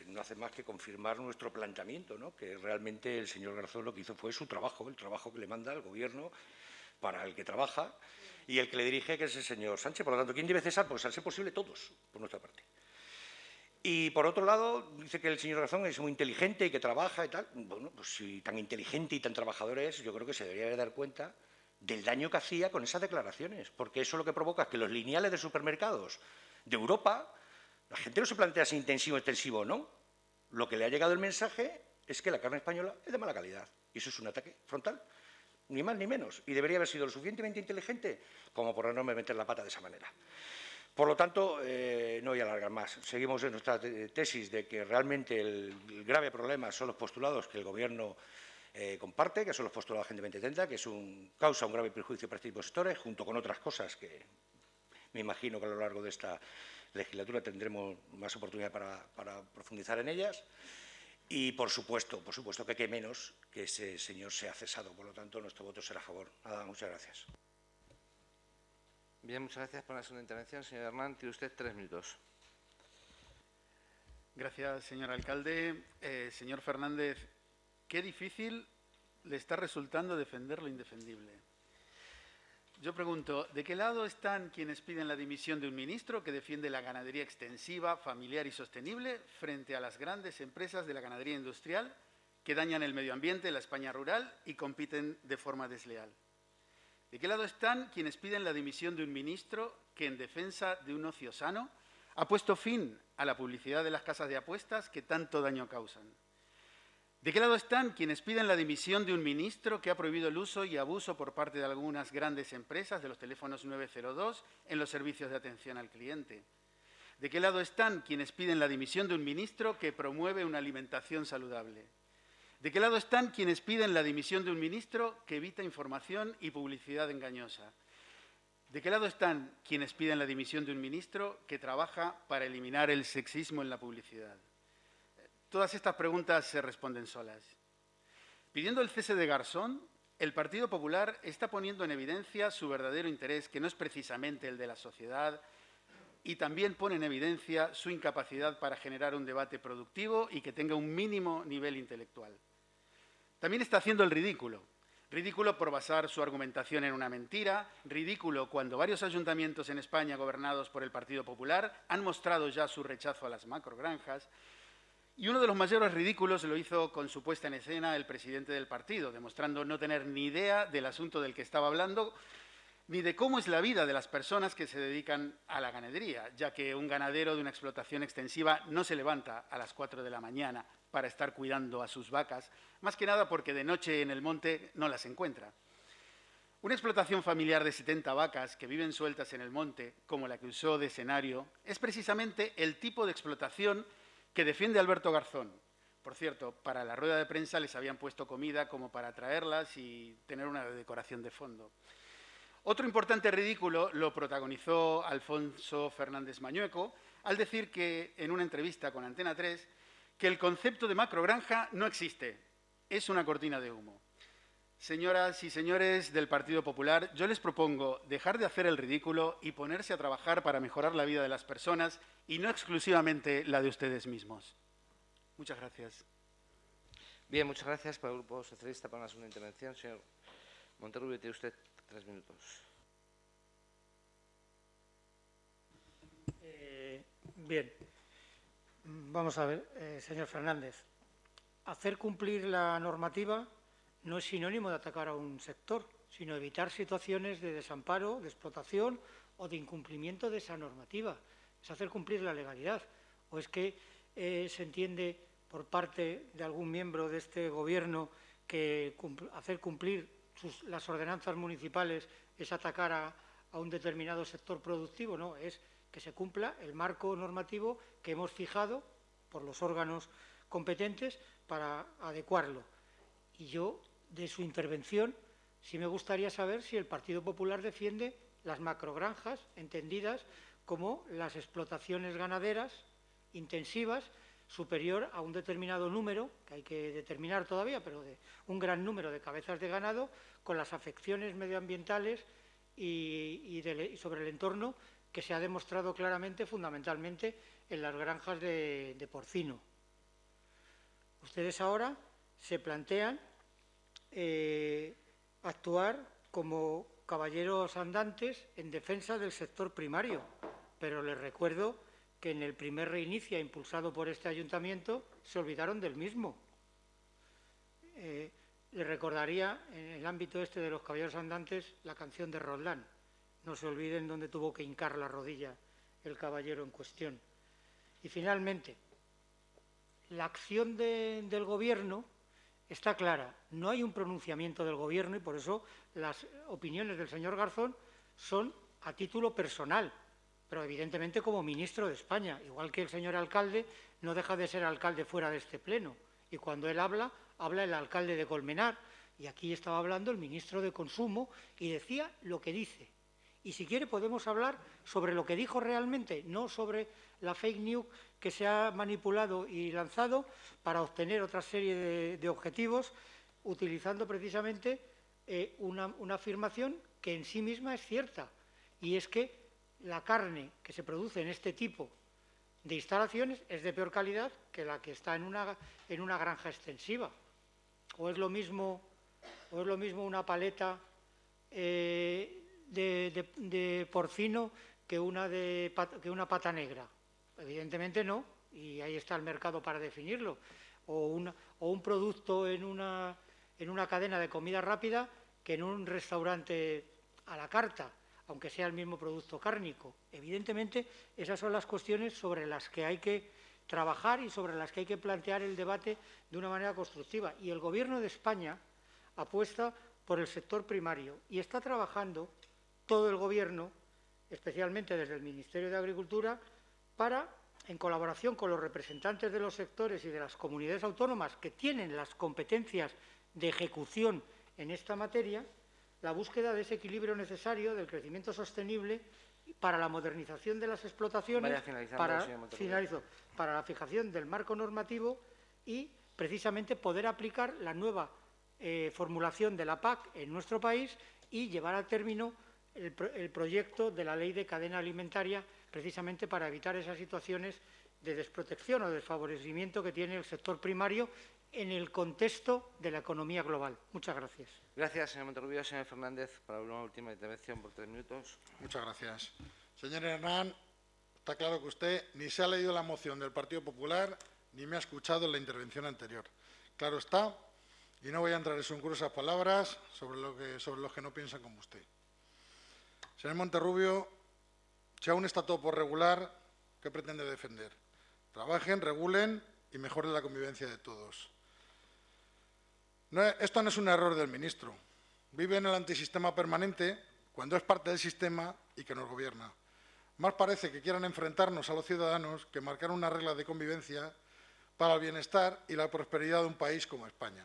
no hace más que confirmar nuestro planteamiento, ¿no? Que realmente el señor Garzón lo que hizo fue su trabajo, el trabajo que le manda el Gobierno para el que trabaja y el que le dirige, que es el señor Sánchez. Por lo tanto, ¿quién debe cesar? Pues al ser posible todos, por nuestra parte. Y por otro lado, dice que el señor Garzón es muy inteligente y que trabaja y tal. Bueno, pues si tan inteligente y tan trabajador es, yo creo que se debería de dar cuenta del daño que hacía con esas declaraciones, porque eso lo que provoca es que los lineales de supermercados de Europa, la gente no se plantea si intensivo o extensivo o no. Lo que le ha llegado el mensaje es que la carne española es de mala calidad. Y eso es un ataque frontal, ni más ni menos. Y debería haber sido lo suficientemente inteligente como por no meter la pata de esa manera. Por lo tanto, no voy a alargar más. Seguimos en nuestra tesis de que realmente el grave problema son los postulados que el Gobierno comparte, que son los postulados de Agenda 2030, que causa un grave perjuicio para este tipo de sectores, junto con otras cosas que me imagino que a lo largo de esta legislatura tendremos más oportunidad para profundizar en ellas. Y, por supuesto que qué menos que ese señor sea cesado. Por lo tanto, nuestro voto será a favor. Nada, muchas gracias. Bien, muchas gracias por la segunda intervención. Señor Hernán, tiene usted 3 minutos. Gracias, señor alcalde. Señor Fernández, qué difícil le está resultando defender lo indefendible. Yo pregunto, ¿de qué lado están quienes piden la dimisión de un ministro que defiende la ganadería extensiva, familiar y sostenible frente a las grandes empresas de la ganadería industrial que dañan el medio ambiente, la España rural y compiten de forma desleal? ¿De qué lado están quienes piden la dimisión de un ministro que, en defensa de un ocio sano, ha puesto fin a la publicidad de las casas de apuestas que tanto daño causan? ¿De qué lado están quienes piden la dimisión de un ministro que ha prohibido el uso y abuso por parte de algunas grandes empresas de los teléfonos 902 en los servicios de atención al cliente? ¿De qué lado están quienes piden la dimisión de un ministro que promueve una alimentación saludable? ¿De qué lado están quienes piden la dimisión de un ministro que evita información y publicidad engañosa? ¿De qué lado están quienes piden la dimisión de un ministro que trabaja para eliminar el sexismo en la publicidad? Todas estas preguntas se responden solas. Pidiendo el cese de Garzón, el Partido Popular está poniendo en evidencia su verdadero interés, que no es precisamente el de la sociedad, y también pone en evidencia su incapacidad para generar un debate productivo y que tenga un mínimo nivel intelectual. También está haciendo el ridículo. Ridículo por basar su argumentación en una mentira, ridículo cuando varios ayuntamientos en España gobernados por el Partido Popular han mostrado ya su rechazo a las macrogranjas. Y uno de los mayores ridículos lo hizo con su puesta en escena el presidente del partido, demostrando no tener ni idea del asunto del que estaba hablando, ni de cómo es la vida de las personas que se dedican a la ganadería, ya que un ganadero de una explotación extensiva no se levanta a las 4 de la mañana para estar cuidando a sus vacas, más que nada porque de noche en el monte no las encuentra. Una explotación familiar de 70 vacas que viven sueltas en el monte, como la que usó de escenario, es precisamente el tipo de explotación que defiende Alberto Garzón. Por cierto, para la rueda de prensa les habían puesto comida como para traerlas y tener una decoración de fondo. Otro importante ridículo lo protagonizó Alfonso Fernández Mañueco al decir que, en una entrevista con Antena 3, que el concepto de macrogranja no existe, es una cortina de humo. Señoras y señores del Partido Popular, yo les propongo dejar de hacer el ridículo y ponerse a trabajar para mejorar la vida de las personas y no exclusivamente la de ustedes mismos. Muchas gracias. Bien, muchas gracias. Para el Grupo Socialista, para una segunda intervención, señor Monterrubio, tiene usted 3 minutos. Bien, vamos a ver, señor Fernández. Hacer cumplir la normativa no es sinónimo de atacar a un sector. sino evitar situaciones de desamparo, de explotación o de incumplimiento de esa normativa. Es hacer cumplir la legalidad. ¿O es que se entiende por parte de algún miembro de este Gobierno que hacer cumplir las ordenanzas municipales es atacar a un determinado sector productivo? No, es que se cumpla el marco normativo que hemos fijado por los órganos competentes para adecuarlo. Y yo, de su intervención, sí me gustaría saber si el Partido Popular defiende las macrogranjas, entendidas como las explotaciones ganaderas intensivas superior a un determinado número, que hay que determinar todavía, pero de un gran número de cabezas de ganado, con las afecciones medioambientales y sobre el entorno que se ha demostrado claramente, fundamentalmente, en las granjas de porcino. Ustedes ahora se plantean actuar como caballeros andantes en defensa del sector primario, pero les recuerdo que en el primer reinicio impulsado por este ayuntamiento se olvidaron del mismo. Les recordaría, en el ámbito este de los caballeros andantes, la canción de Roldán. No se olviden dónde tuvo que hincar la rodilla el caballero en cuestión. Y finalmente, la acción del Gobierno está clara. No hay un pronunciamiento del Gobierno y por eso las opiniones del señor Garzón son a título personal, pero evidentemente como ministro de España, igual que el señor alcalde no deja de ser alcalde fuera de este pleno. Y cuando él habla, habla el alcalde de Colmenar. Y aquí estaba hablando el ministro de Consumo y decía lo que dice. Y si quiere podemos hablar sobre lo que dijo realmente, no sobre la fake news que se ha manipulado y lanzado para obtener otra serie de objetivos, utilizando precisamente una afirmación que en sí misma es cierta. Y es que la carne que se produce en este tipo de instalaciones es de peor calidad que la que está en una granja extensiva. ¿O es lo mismo una paleta de porcino que una pata negra? Evidentemente no, y ahí está el mercado para definirlo. O un producto en una cadena de comida rápida que en un restaurante a la carta, aunque sea el mismo producto cárnico. Evidentemente, esas son las cuestiones sobre las que hay que trabajar y sobre las que hay que plantear el debate de una manera constructiva. Y el Gobierno de España apuesta por el sector primario y está trabajando todo el Gobierno, especialmente desde el Ministerio de Agricultura, para, en colaboración con los representantes de los sectores y de las comunidades autónomas que tienen las competencias de ejecución en esta materia, la búsqueda de ese equilibrio necesario del crecimiento sostenible para la modernización de las explotaciones, para la fijación del marco normativo y, precisamente, poder aplicar la nueva formulación de la PAC en nuestro país y llevar a término el proyecto de la Ley de Cadena Alimentaria, precisamente para evitar esas situaciones de desprotección o desfavorecimiento que tiene el sector primario en el contexto de la economía global. Muchas gracias. Gracias, señor Monterrubio. Señor Fernández, para una última intervención por 3 minutos. Muchas gracias. Señor Hernán, está claro que usted ni se ha leído la moción del Partido Popular ni me ha escuchado en la intervención anterior. Claro está, y no voy a entrar en sus grosas palabras sobre los que no piensan como usted. Señor Monterrubio, si aún está todo por regular, ¿qué pretende defender? Trabajen, regulen y mejoren la convivencia de todos. Esto no es un error del ministro. Vive en el antisistema permanente cuando es parte del sistema y que nos gobierna. Más parece que quieran enfrentarnos a los ciudadanos que marcar una regla de convivencia para el bienestar y la prosperidad de un país como España.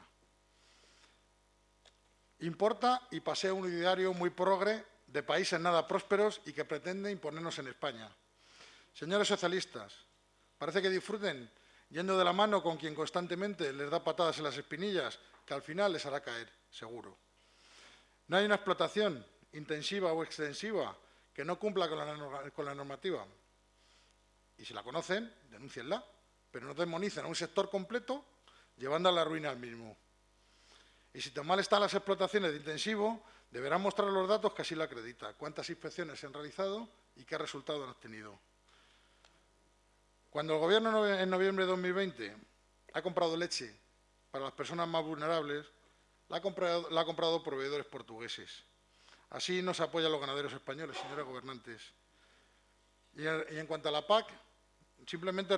Importa y pasea un ideario muy progre de países nada prósperos y que pretende imponernos en España. Señores socialistas, parece que disfruten yendo de la mano con quien constantemente les da patadas en las espinillas, que al final les hará caer, seguro. No hay una explotación intensiva o extensiva que no cumpla con la normativa. Y si la conocen, denúncienla, pero no demonicen a un sector completo llevando a la ruina al mismo. Y si tan mal están las explotaciones de intensivo, deberán mostrar los datos que así lo acredita, cuántas inspecciones se han realizado y qué resultados han obtenido. Cuando el Gobierno en noviembre de 2020 ha comprado leche para las personas más vulnerables, la ha comprado proveedores portugueses. Así no se apoya a los ganaderos españoles, señores gobernantes. Y en cuanto a la PAC, simplemente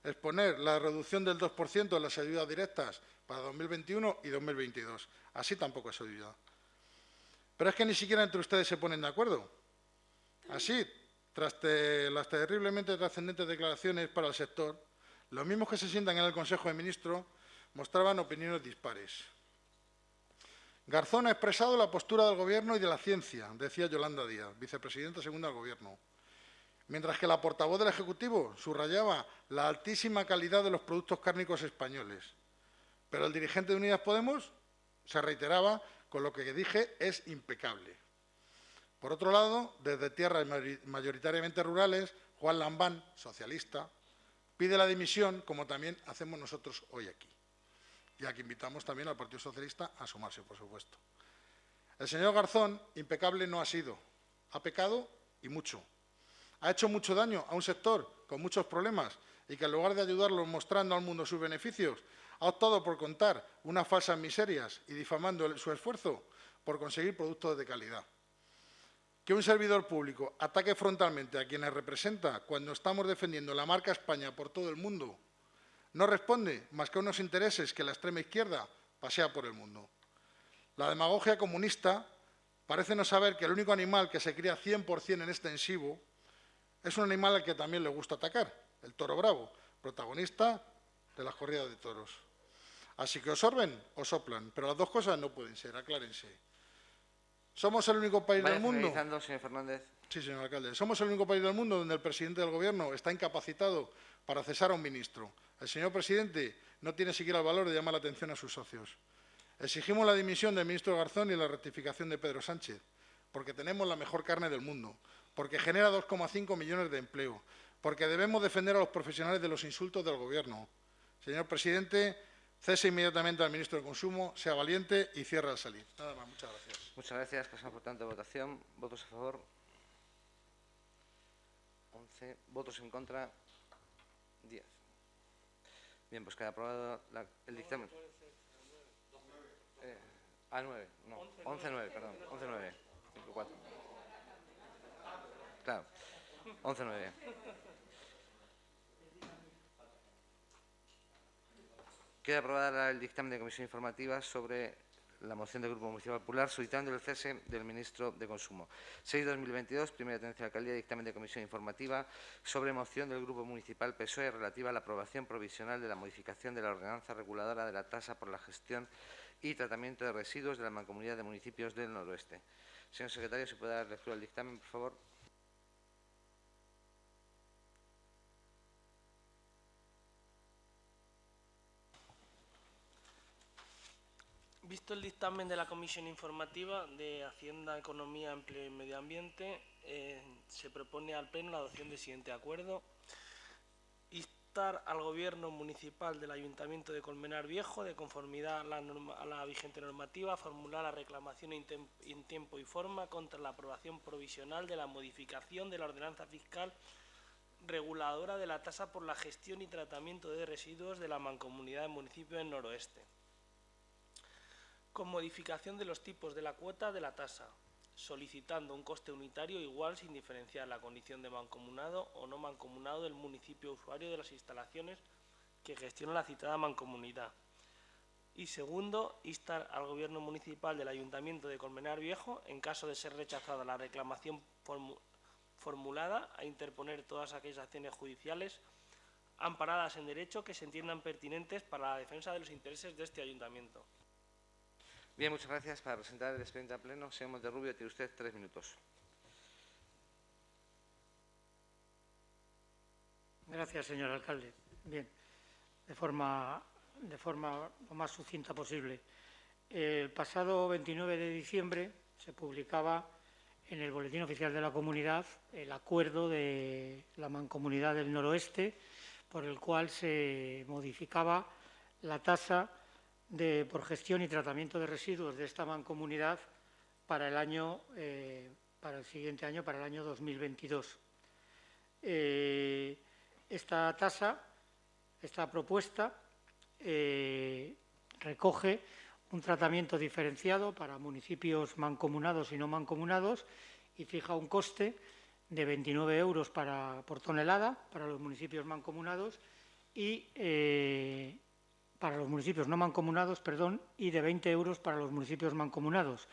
exponer la reducción del 2% de las ayudas directas para 2021 y 2022. Así tampoco es ayuda. Pero es que ni siquiera entre ustedes se ponen de acuerdo. Así, tras las terriblemente trascendentes declaraciones para el sector, los mismos que se sientan en el Consejo de Ministros mostraban opiniones dispares. Garzón ha expresado la postura del Gobierno y de la ciencia, decía Yolanda Díaz, vicepresidenta segunda del Gobierno, mientras que la portavoz del Ejecutivo subrayaba la altísima calidad de los productos cárnicos españoles. Pero el dirigente de Unidas Podemos se reiteraba con lo que dije es impecable. Por otro lado, desde tierras mayoritariamente rurales, Juan Lambán, socialista, pide la dimisión, como también hacemos nosotros hoy aquí. Y aquí invitamos también al Partido Socialista a sumarse, por supuesto. El señor Garzón, impecable no ha sido. Ha pecado y mucho. Ha hecho mucho daño a un sector con muchos problemas y que en lugar de ayudarlos mostrando al mundo sus beneficios, ha optado por contar unas falsas miserias y difamando su esfuerzo por conseguir productos de calidad. Que un servidor público ataque frontalmente a quienes representa cuando estamos defendiendo la marca España por todo el mundo no responde más que a unos intereses que la extrema izquierda pasea por el mundo. La demagogia comunista parece no saber que el único animal que se cría 100% en extensivo es un animal al que también le gusta atacar, el toro bravo, protagonista de las corridas de toros. Así que o sorben o soplan, pero las dos cosas no pueden ser, aclárense. Somos el único país del mundo. Señor Fernández. Sí, señor alcalde. Somos el único país del mundo donde el presidente del Gobierno está incapacitado para cesar a un ministro. El señor presidente no tiene siquiera el valor de llamar la atención a sus socios. Exigimos la dimisión del ministro Garzón y la rectificación de Pedro Sánchez, porque tenemos la mejor carne del mundo, porque genera 2,5 millones de empleo, porque debemos defender a los profesionales de los insultos del Gobierno. Señor presidente, cese inmediatamente al ministro de Consumo, sea valiente y cierre al salir. Nada más, muchas gracias. Muchas gracias. Pasamos por tanto a votación. ¿Votos a favor? 11. ¿Votos en contra? 10. Bien, pues queda aprobado el dictamen. 9. No, 11-9, perdón. 11-9. 5-4. Claro. 11-9. Queda aprobada el dictamen de comisión informativa sobre la moción del Grupo Municipal Popular solicitando el cese del ministro de Consumo. 6-2022, primera tenencia de alcaldía, dictamen de comisión informativa sobre moción del Grupo Municipal PSOE relativa a la aprobación provisional de la modificación de la ordenanza reguladora de la tasa por la gestión y tratamiento de residuos de la Mancomunidad de Municipios del Noroeste. Señor secretario, ¿se puede dar lectura al dictamen, por favor? Visto el dictamen de la Comisión Informativa de Hacienda, Economía, Empleo y Medio Ambiente, se propone al Pleno la adopción del siguiente acuerdo. Instar al Gobierno Municipal del Ayuntamiento de Colmenar Viejo, de conformidad a la vigente normativa, a formular la reclamación en tiempo y forma contra la aprobación provisional de la modificación de la ordenanza fiscal reguladora de la tasa por la gestión y tratamiento de residuos de la Mancomunidad de Municipios del Noroeste, con modificación de los tipos de la cuota de la tasa, solicitando un coste unitario igual sin diferenciar la condición de mancomunado o no mancomunado del municipio usuario de las instalaciones que gestiona la citada mancomunidad. Y segundo, instar al Gobierno Municipal del Ayuntamiento de Colmenar Viejo, en caso de ser rechazada la reclamación formulada, a interponer todas aquellas acciones judiciales amparadas en derecho que se entiendan pertinentes para la defensa de los intereses de este ayuntamiento. Bien, muchas gracias. Para presentar el expediente al Pleno, señor Monterrubio, tiene usted 3 minutos. Gracias, señor alcalde. Bien, de forma lo más sucinta posible. El pasado 29 de diciembre se publicaba en el Boletín Oficial de la Comunidad el acuerdo de la Mancomunidad del Noroeste, por el cual se modificaba la tasa por gestión y tratamiento de residuos de esta mancomunidad para el siguiente año, para el año 2022. Esta tasa, esta propuesta, recoge un tratamiento diferenciado para municipios mancomunados y no mancomunados y fija un coste de 29 euros por tonelada para los municipios mancomunados y para los municipios no mancomunados, y de 20 euros para los municipios mancomunados,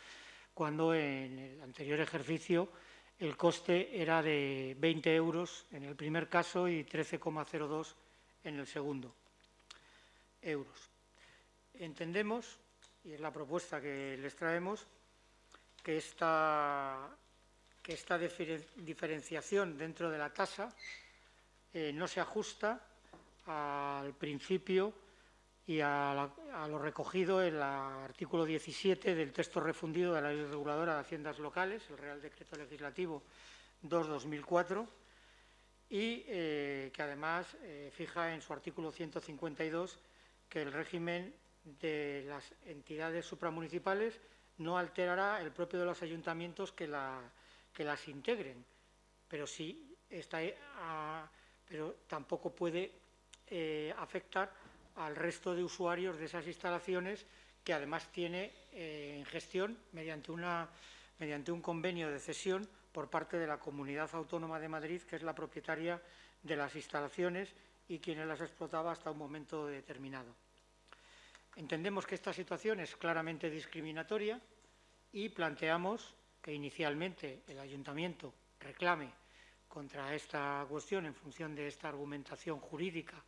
cuando en el anterior ejercicio el coste era de 20 euros en el primer caso y 13,02 en el segundo euros. Entendemos, y es la propuesta que les traemos, que esta diferenciación dentro de la tasa no se ajusta al principio y a lo recogido en el artículo 17 del texto refundido de la Ley Reguladora de Haciendas Locales, el Real Decreto Legislativo 2/2004, y que además fija en su artículo 152 que el régimen de las entidades supramunicipales no alterará el propio de los ayuntamientos que las integren, pero pero tampoco puede afectar al resto de usuarios de esas instalaciones, que además tiene en gestión mediante un convenio de cesión por parte de la Comunidad Autónoma de Madrid, que es la propietaria de las instalaciones y quienes las explotaba hasta un momento determinado. Entendemos que esta situación es claramente discriminatoria y planteamos que inicialmente el Ayuntamiento reclame contra esta cuestión en función de esta argumentación jurídica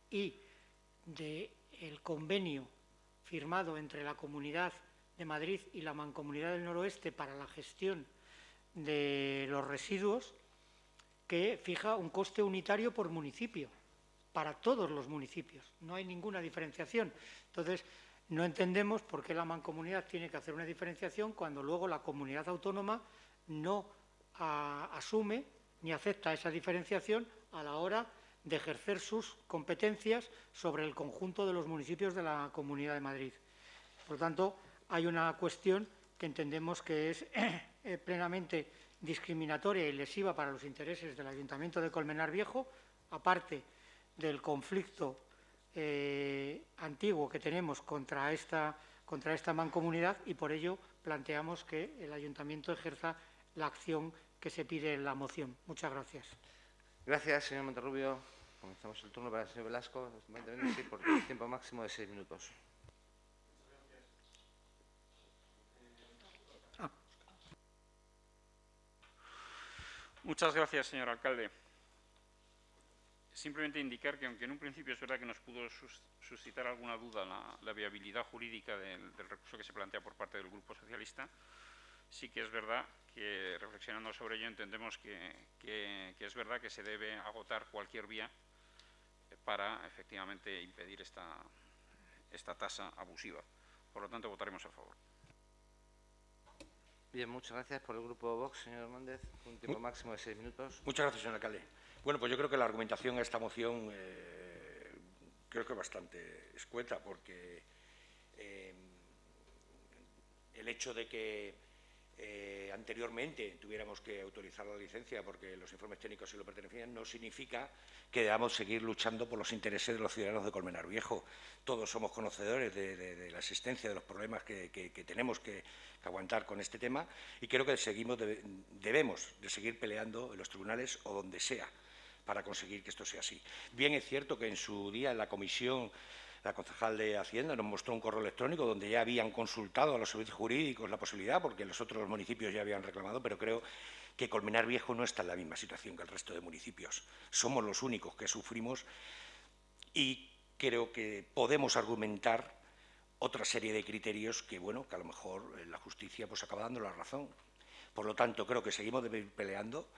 y del convenio firmado entre la Comunidad de Madrid y la Mancomunidad del Noroeste para la gestión de los residuos, que fija un coste unitario por municipio, para todos los municipios. No hay ninguna diferenciación. Entonces, no entendemos por qué la Mancomunidad tiene que hacer una diferenciación cuando luego la Comunidad Autónoma no asume ni acepta esa diferenciación a la hora de ejercer sus competencias sobre el conjunto de los municipios de la Comunidad de Madrid. Por lo tanto, hay una cuestión que entendemos que es plenamente discriminatoria y lesiva para los intereses del Ayuntamiento de Colmenar Viejo, aparte del conflicto antiguo que tenemos contra esta mancomunidad, y por ello planteamos que el Ayuntamiento ejerza la acción que se pide en la moción. Muchas gracias. Gracias, señor Monterrubio. Comenzamos el turno para el señor Velasco, 20 minutos y por tiempo máximo de 6 minutos. Muchas gracias, señor alcalde. Simplemente indicar que, aunque en un principio es verdad que nos pudo suscitar alguna duda la viabilidad jurídica del recurso que se plantea por parte del Grupo Socialista, sí que es verdad que, reflexionando sobre ello, entendemos que es verdad que se debe agotar cualquier vía para, efectivamente, impedir esta tasa abusiva. Por lo tanto, votaremos a favor. Bien, muchas gracias. Por el Grupo Vox, señor Hernández, un tiempo máximo de 6 minutos. Muchas gracias, señor alcalde. Bueno, pues yo creo que la argumentación a esta moción creo que es bastante escueta, porque el hecho de que anteriormente tuviéramos que autorizar la licencia porque los informes técnicos sí lo pertenecían, no significa que debamos seguir luchando por los intereses de los ciudadanos de Colmenar Viejo. Todos somos conocedores de la existencia de los problemas que tenemos que aguantar con este tema, y creo que debemos de seguir peleando en los tribunales o donde sea para conseguir que esto sea así. Bien, es cierto que en su día en la comisión la concejal de Hacienda nos mostró un correo electrónico donde ya habían consultado a los servicios jurídicos la posibilidad, porque los otros municipios ya habían reclamado, pero creo que Colmenar Viejo no está en la misma situación que el resto de municipios. Somos los únicos que sufrimos, y creo que podemos argumentar otra serie de criterios que, bueno, que a lo mejor la justicia pues acaba dando la razón. Por lo tanto, creo que seguimos peleando,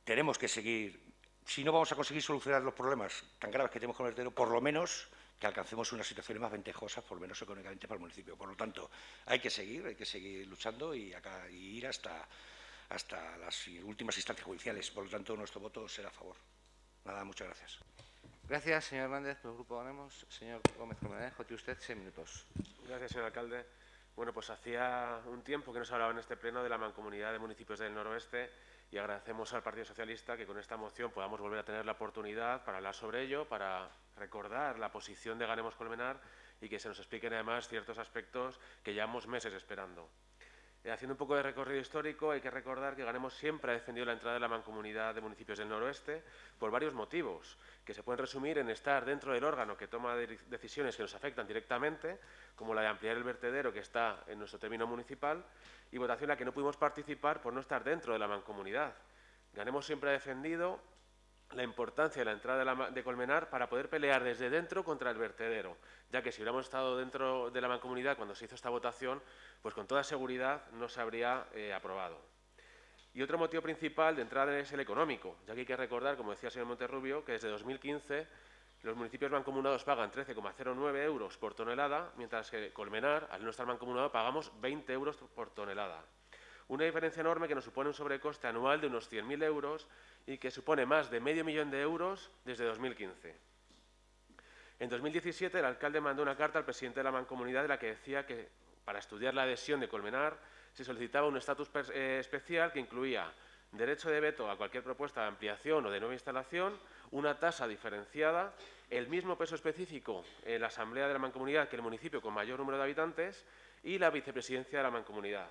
tenemos que seguir. Si no vamos a conseguir solucionar los problemas tan graves que tenemos con el vertedero, por lo menos que alcancemos unas situaciones más ventajosas, por lo menos económicamente, para el municipio. Por lo tanto, hay que seguir luchando y ir hasta las últimas instancias judiciales. Por lo tanto, nuestro voto será a favor. Nada, muchas gracias. Gracias, señor Hernández. Por el Grupo Ganemos, señor Gómez Colmenarejo, tiene usted 6 minutos. Gracias, señor alcalde. Bueno, pues hacía un tiempo que no se hablaba en este pleno de la Mancomunidad de Municipios del Noroeste, y agradecemos al Partido Socialista que con esta moción podamos volver a tener la oportunidad para hablar sobre ello, para recordar la posición de Ganemos Colmenar y que se nos expliquen además ciertos aspectos que llevamos meses esperando. Haciendo un poco de recorrido histórico, hay que recordar que Ganemos siempre ha defendido la entrada de la Mancomunidad de Municipios del Noroeste por varios motivos, que se pueden resumir en estar dentro del órgano que toma decisiones que nos afectan directamente, como la de ampliar el vertedero que está en nuestro término municipal, y votación a la que no pudimos participar por no estar dentro de la Mancomunidad. Ganemos siempre ha defendido la importancia de la entrada de Colmenar para poder pelear desde dentro contra el vertedero, ya que si hubiéramos estado dentro de la Mancomunidad cuando se hizo esta votación, pues con toda seguridad no se habría aprobado. Y otro motivo principal de entrada es el económico, ya que hay que recordar, como decía el señor Monterrubio, que desde 2015 los municipios mancomunados pagan 13,09 euros por tonelada, mientras que Colmenar, al no estar mancomunado, pagamos 20 euros por tonelada. Una diferencia enorme que nos supone un sobrecoste anual de unos 100.000 euros y que supone más de medio millón de euros desde 2015. En 2017 el alcalde mandó una carta al presidente de la Mancomunidad en la que decía que para estudiar la adhesión de Colmenar se solicitaba un estatus especial que incluía derecho de veto a cualquier propuesta de ampliación o de nueva instalación, una tasa diferenciada, el mismo peso específico en la Asamblea de la Mancomunidad que el municipio con mayor número de habitantes y la vicepresidencia de la Mancomunidad.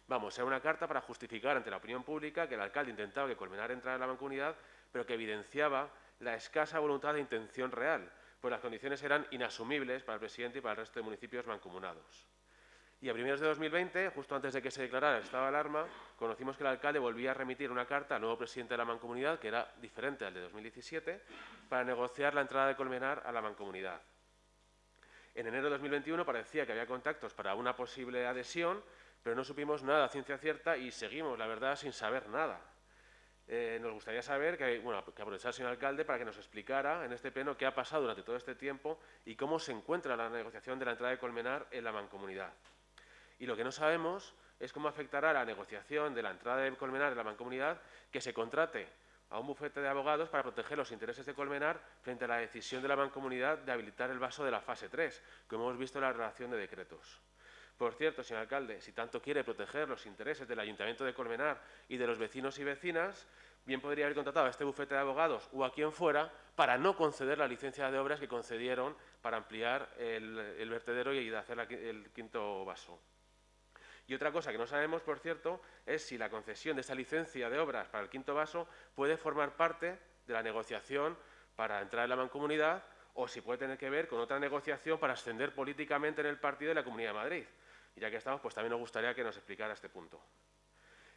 Vamos, era una carta para justificar ante la opinión pública que el alcalde intentaba que Colmenar entrara en la Mancomunidad, pero que evidenciaba la escasa voluntad de intención real, pues las condiciones eran inasumibles para el presidente y para el resto de municipios mancomunados. Y a primeros de 2020, justo antes de que se declarara el estado de alarma, conocimos que el alcalde volvía a remitir una carta al nuevo presidente de la Mancomunidad, que era diferente al de 2017, para negociar la entrada de Colmenar a la Mancomunidad. En enero de 2021 parecía que había contactos para una posible adhesión, pero no supimos nada a ciencia cierta y seguimos, la verdad, sin saber nada. Nos gustaría saber, que aprovechar al señor alcalde para que nos explicara en este pleno qué ha pasado durante todo este tiempo y cómo se encuentra la negociación de la entrada de Colmenar en la Mancomunidad. Y lo que no sabemos es cómo afectará la negociación de la entrada de Colmenar en la Mancomunidad que se contrate a un bufete de abogados para proteger los intereses de Colmenar frente a la decisión de la Mancomunidad de habilitar el vaso de la fase 3, como hemos visto en la redacción de decretos. Por cierto, señor alcalde, si tanto quiere proteger los intereses del Ayuntamiento de Colmenar y de los vecinos y vecinas, bien podría haber contratado a este bufete de abogados o a quien fuera para no conceder la licencia de obras que concedieron para ampliar el vertedero y hacer el quinto vaso. Y otra cosa que no sabemos, por cierto, es si la concesión de esta licencia de obras para el quinto vaso puede formar parte de la negociación para entrar en la Mancomunidad o si puede tener que ver con otra negociación para ascender políticamente en el partido de la Comunidad de Madrid. Y ya que estamos, pues también nos gustaría que nos explicara este punto.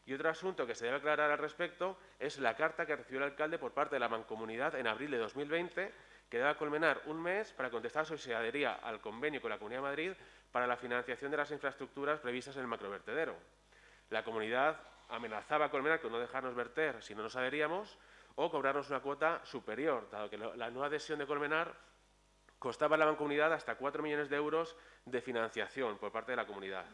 Y otro asunto que se debe aclarar al respecto es la carta que recibió el alcalde por parte de la Mancomunidad en abril de 2020, que debe Colmenar un mes para contestar si se adhería al convenio con la Comunidad de Madrid para la financiación de las infraestructuras previstas en el macrovertedero. La comunidad amenazaba a Colmenar con no dejarnos verter si no nos adheríamos o cobrarnos una cuota superior, dado que la nueva adhesión de Colmenar costaba a la Mancomunidad hasta 4 millones de euros de financiación por parte de la comunidad.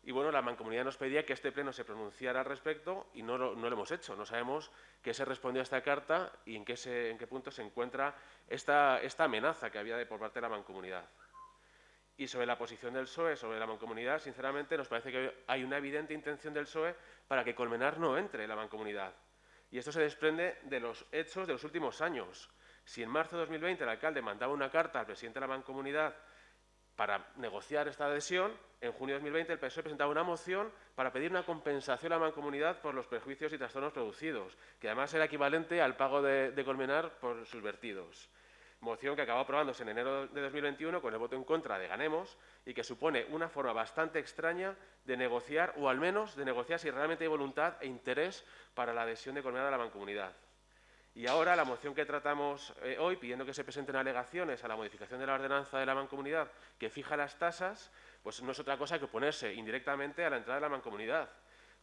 Y bueno, la Mancomunidad nos pedía que este pleno se pronunciara al respecto y no lo hemos hecho. No sabemos qué se respondió a esta carta y en qué punto se encuentra esta amenaza que había por parte de la Mancomunidad. Y sobre la posición del PSOE, sobre la Mancomunidad, sinceramente nos parece que hay una evidente intención del PSOE para que Colmenar no entre en la Mancomunidad. Y esto se desprende de los hechos de los últimos años. Si en marzo de 2020 el alcalde mandaba una carta al presidente de la Mancomunidad para negociar esta adhesión, en junio de 2020 el PSOE presentaba una moción para pedir una compensación a la Mancomunidad por los perjuicios y trastornos producidos, que además era equivalente al pago de Colmenar por sus vertidos. Moción que acabó aprobándose en enero de 2021 con el voto en contra de Ganemos y que supone una forma bastante extraña de negociar, o al menos de negociar si realmente hay voluntad e interés para la adhesión de Colmenar a la Mancomunidad. Y ahora la moción que tratamos hoy, pidiendo que se presenten alegaciones a la modificación de la ordenanza de la Mancomunidad que fija las tasas, pues no es otra cosa que oponerse indirectamente a la entrada de la Mancomunidad.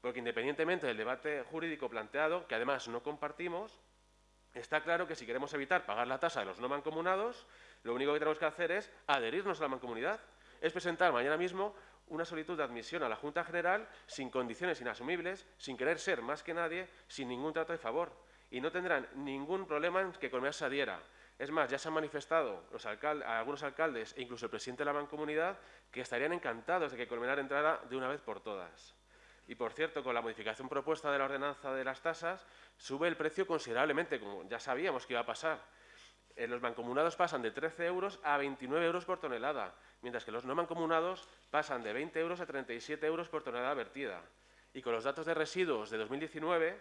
Porque independientemente del debate jurídico planteado, que además no compartimos, está claro que si queremos evitar pagar la tasa de los no mancomunados, lo único que tenemos que hacer es adherirnos a la Mancomunidad. Es presentar mañana mismo una solicitud de admisión a la Junta General sin condiciones inasumibles, sin querer ser más que nadie, sin ningún trato de favor. Y no tendrán ningún problema en que Colmenar se adhiera. Es más, ya se han manifestado algunos alcaldes e incluso el presidente de la Mancomunidad que estarían encantados de que Colmenar entrara de una vez por todas. Y, por cierto, con la modificación propuesta de la ordenanza de las tasas, sube el precio considerablemente, como ya sabíamos que iba a pasar. los mancomunados pasan de 13 euros a 29 euros por tonelada, mientras que los no mancomunados pasan de 20 euros a 37 euros por tonelada vertida. Y con los datos de residuos de 2019,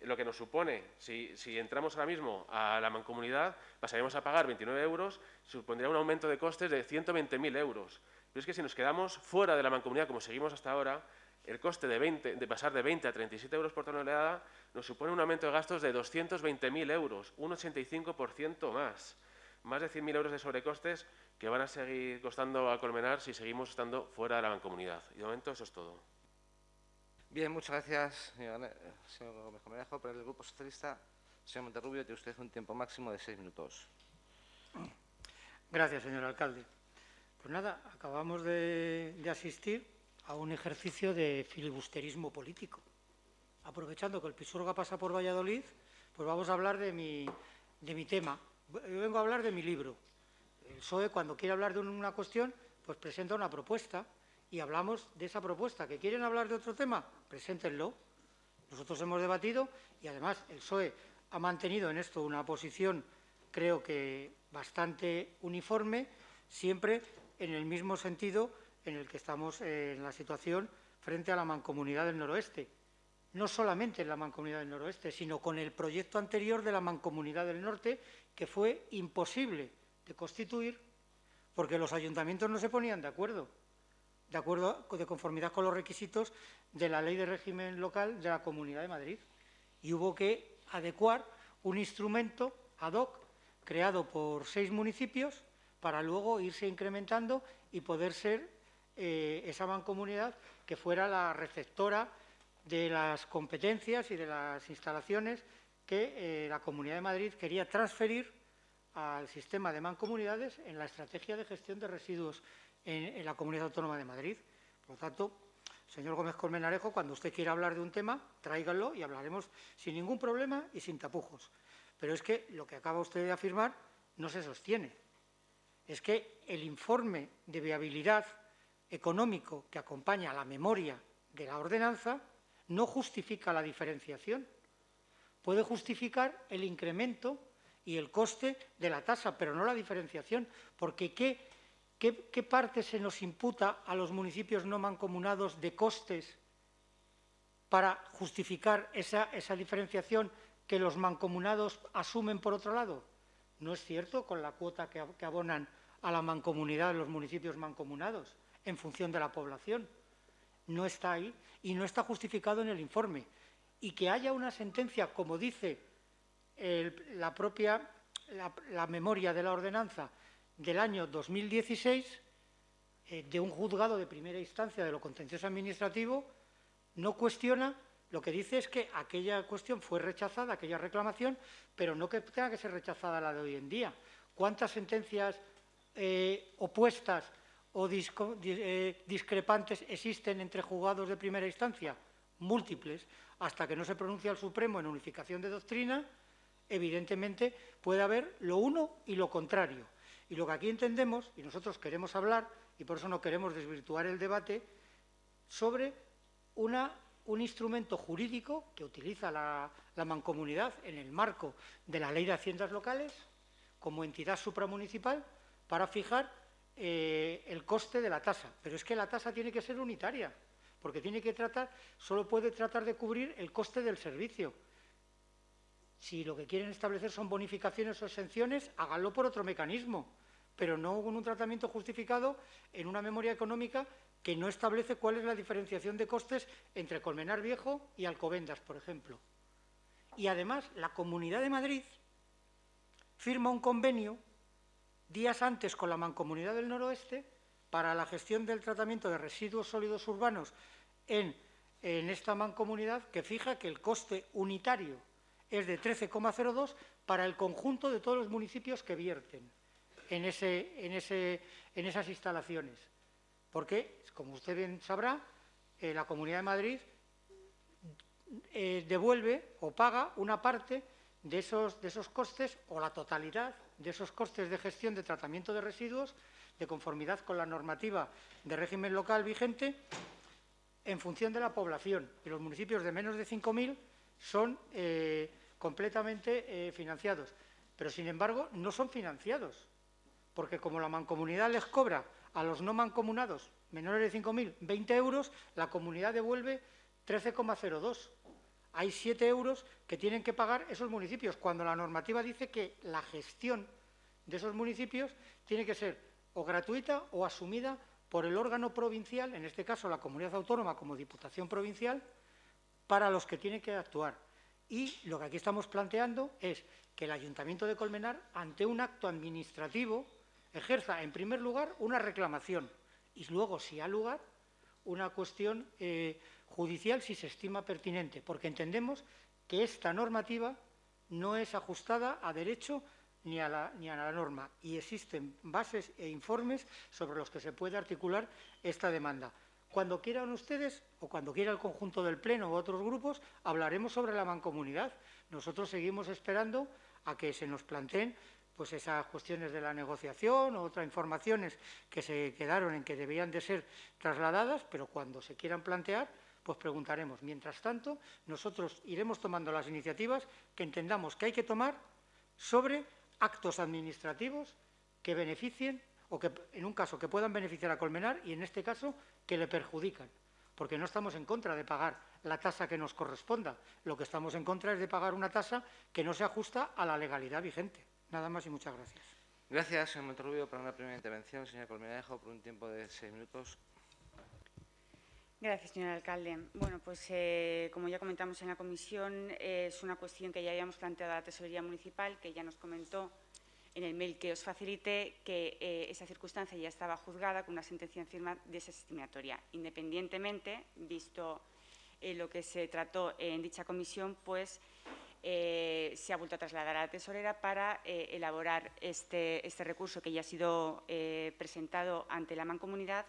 lo que nos supone, si entramos ahora mismo a la mancomunidad, pasaríamos a pagar 29 euros, supondría un aumento de costes de 120.000 euros. Pero es que si nos quedamos fuera de la mancomunidad, como seguimos hasta ahora, el coste de pasar de 20 a 37 euros por tonelada nos supone un aumento de gastos de 220.000 euros, un 85% más. Más de 100.000 euros de sobrecostes que van a seguir costando a Colmenar si seguimos estando fuera de la mancomunidad. Y de momento eso es todo. Bien, muchas gracias, señor Gómez Colmenarejo. Por el Grupo Socialista, señor Monterrubio, tiene usted un tiempo máximo de 6 minutos. Gracias, señor alcalde. Pues nada, acabamos de asistir a un ejercicio de filibusterismo político. Aprovechando que el Pisuerga pasa por Valladolid, pues vamos a hablar de mi tema. Yo vengo a hablar de mi libro. El PSOE, cuando quiere hablar de una cuestión, pues presenta una propuesta y hablamos de esa propuesta. ¿Que quieren hablar de otro tema? Preséntenlo. Nosotros hemos debatido y, además, el PSOE ha mantenido en esto una posición, creo que bastante uniforme, siempre en el mismo sentido en el que estamos en la situación frente a la Mancomunidad del Noroeste. No solamente en la Mancomunidad del Noroeste, sino con el proyecto anterior de la Mancomunidad del Norte, que fue imposible de constituir porque los ayuntamientos no se ponían de acuerdo de conformidad con los requisitos de la Ley de Régimen Local de la Comunidad de Madrid. Y hubo que adecuar un instrumento ad hoc creado por 6 municipios para luego irse incrementando y poder ser esa mancomunidad que fuera la receptora de las competencias y de las instalaciones que la Comunidad de Madrid quería transferir al sistema de mancomunidades en la estrategia de gestión de residuos en la Comunidad Autónoma de Madrid. Por lo tanto, señor Gómez Colmenarejo, cuando usted quiera hablar de un tema, tráiganlo y hablaremos sin ningún problema y sin tapujos. Pero es que lo que acaba usted de afirmar no se sostiene. Es que el informe de viabilidad económico que acompaña a la memoria de la ordenanza no justifica la diferenciación. Puede justificar el incremento y el coste de la tasa, pero no la diferenciación, porque ¿qué parte se nos imputa a los municipios no mancomunados de costes para justificar esa diferenciación que los mancomunados asumen por otro lado? No es cierto con la cuota que abonan a la mancomunidad los municipios mancomunados en función de la población. No está ahí y no está justificado en el informe. Y que haya una sentencia, como dice la memoria de la ordenanza del año 2016, de un juzgado de primera instancia de lo contencioso administrativo, no cuestiona. Lo que dice es que aquella cuestión fue rechazada, aquella reclamación, pero no que tenga que ser rechazada la de hoy en día. ¿Cuántas sentencias opuestas o discrepantes existen entre juzgados de primera instancia? Múltiples. Hasta que no se pronuncia el Supremo en unificación de doctrina, evidentemente puede haber lo uno y lo contrario. Y lo que aquí entendemos, y nosotros queremos hablar, y por eso no queremos desvirtuar el debate, sobre un instrumento jurídico que utiliza la mancomunidad en el marco de la Ley de Haciendas Locales como entidad supramunicipal para fijar el coste de la tasa. Pero es que la tasa tiene que ser unitaria, porque solo puede tratar de cubrir el coste del servicio. Si lo que quieren establecer son bonificaciones o exenciones, háganlo por otro mecanismo, pero no con un tratamiento justificado en una memoria económica que no establece cuál es la diferenciación de costes entre Colmenar Viejo y Alcobendas, por ejemplo. Y además, la Comunidad de Madrid firma un convenio días antes con la Mancomunidad del Noroeste para la gestión del tratamiento de residuos sólidos urbanos en esta mancomunidad, que fija que el coste unitario es de 13,02 para el conjunto de todos los municipios que vierten en esas instalaciones. Porque, como usted bien sabrá, la Comunidad de Madrid devuelve o paga una parte de esos costes o la totalidad de esos costes de gestión de tratamiento de residuos de conformidad con la normativa de régimen local vigente en función de la población. Y los municipios de menos de 5.000 son completamente financiados. pero sin embargo no son financiados, porque como la mancomunidad les cobra a los no mancomunados menores de 5.000 20 euros, la comunidad devuelve 13,02. Hay 7 euros que tienen que pagar esos municipios, cuando la normativa dice que la gestión de esos municipios tiene que ser o gratuita o asumida por el órgano provincial, en este caso la comunidad autónoma como Diputación Provincial, para los que tiene que actuar. Y lo que aquí estamos planteando es que el Ayuntamiento de Colmenar, ante un acto administrativo, ejerza, en primer lugar, una reclamación y luego, si ha lugar, una cuestión judicial si se estima pertinente, porque entendemos que esta normativa no es ajustada a derecho ni a la norma, y existen bases e informes sobre los que se puede articular esta demanda. Cuando quieran ustedes, o cuando quiera el conjunto del Pleno u otros grupos, hablaremos sobre la mancomunidad. Nosotros seguimos esperando a que se nos planteen pues esas cuestiones de la negociación o otras informaciones que se quedaron en que debían de ser trasladadas, pero cuando se quieran plantear, pues preguntaremos. Mientras tanto, nosotros iremos tomando las iniciativas que entendamos que hay que tomar sobre actos administrativos que beneficien o que, en un caso, que puedan beneficiar a Colmenar y, en este caso, que le perjudican. Porque no estamos en contra de pagar la tasa que nos corresponda. Lo que estamos en contra es de pagar una tasa que no se ajusta a la legalidad vigente. Nada más y muchas gracias. Gracias, señor Monterrubio, para una primera intervención. Señora Colmenarejo, por un tiempo de 6 minutos. Gracias, señor alcalde. Bueno, pues como ya comentamos en la comisión, es una cuestión que ya habíamos planteado a la Tesorería Municipal, que ya nos comentó en el mail que os facilité que esa circunstancia ya estaba juzgada con una sentencia en firma desestimatoria. Independientemente, visto lo que se trató en dicha comisión, pues se ha vuelto a trasladar a la tesorera para elaborar este recurso que ya ha sido presentado ante la Mancomunidad,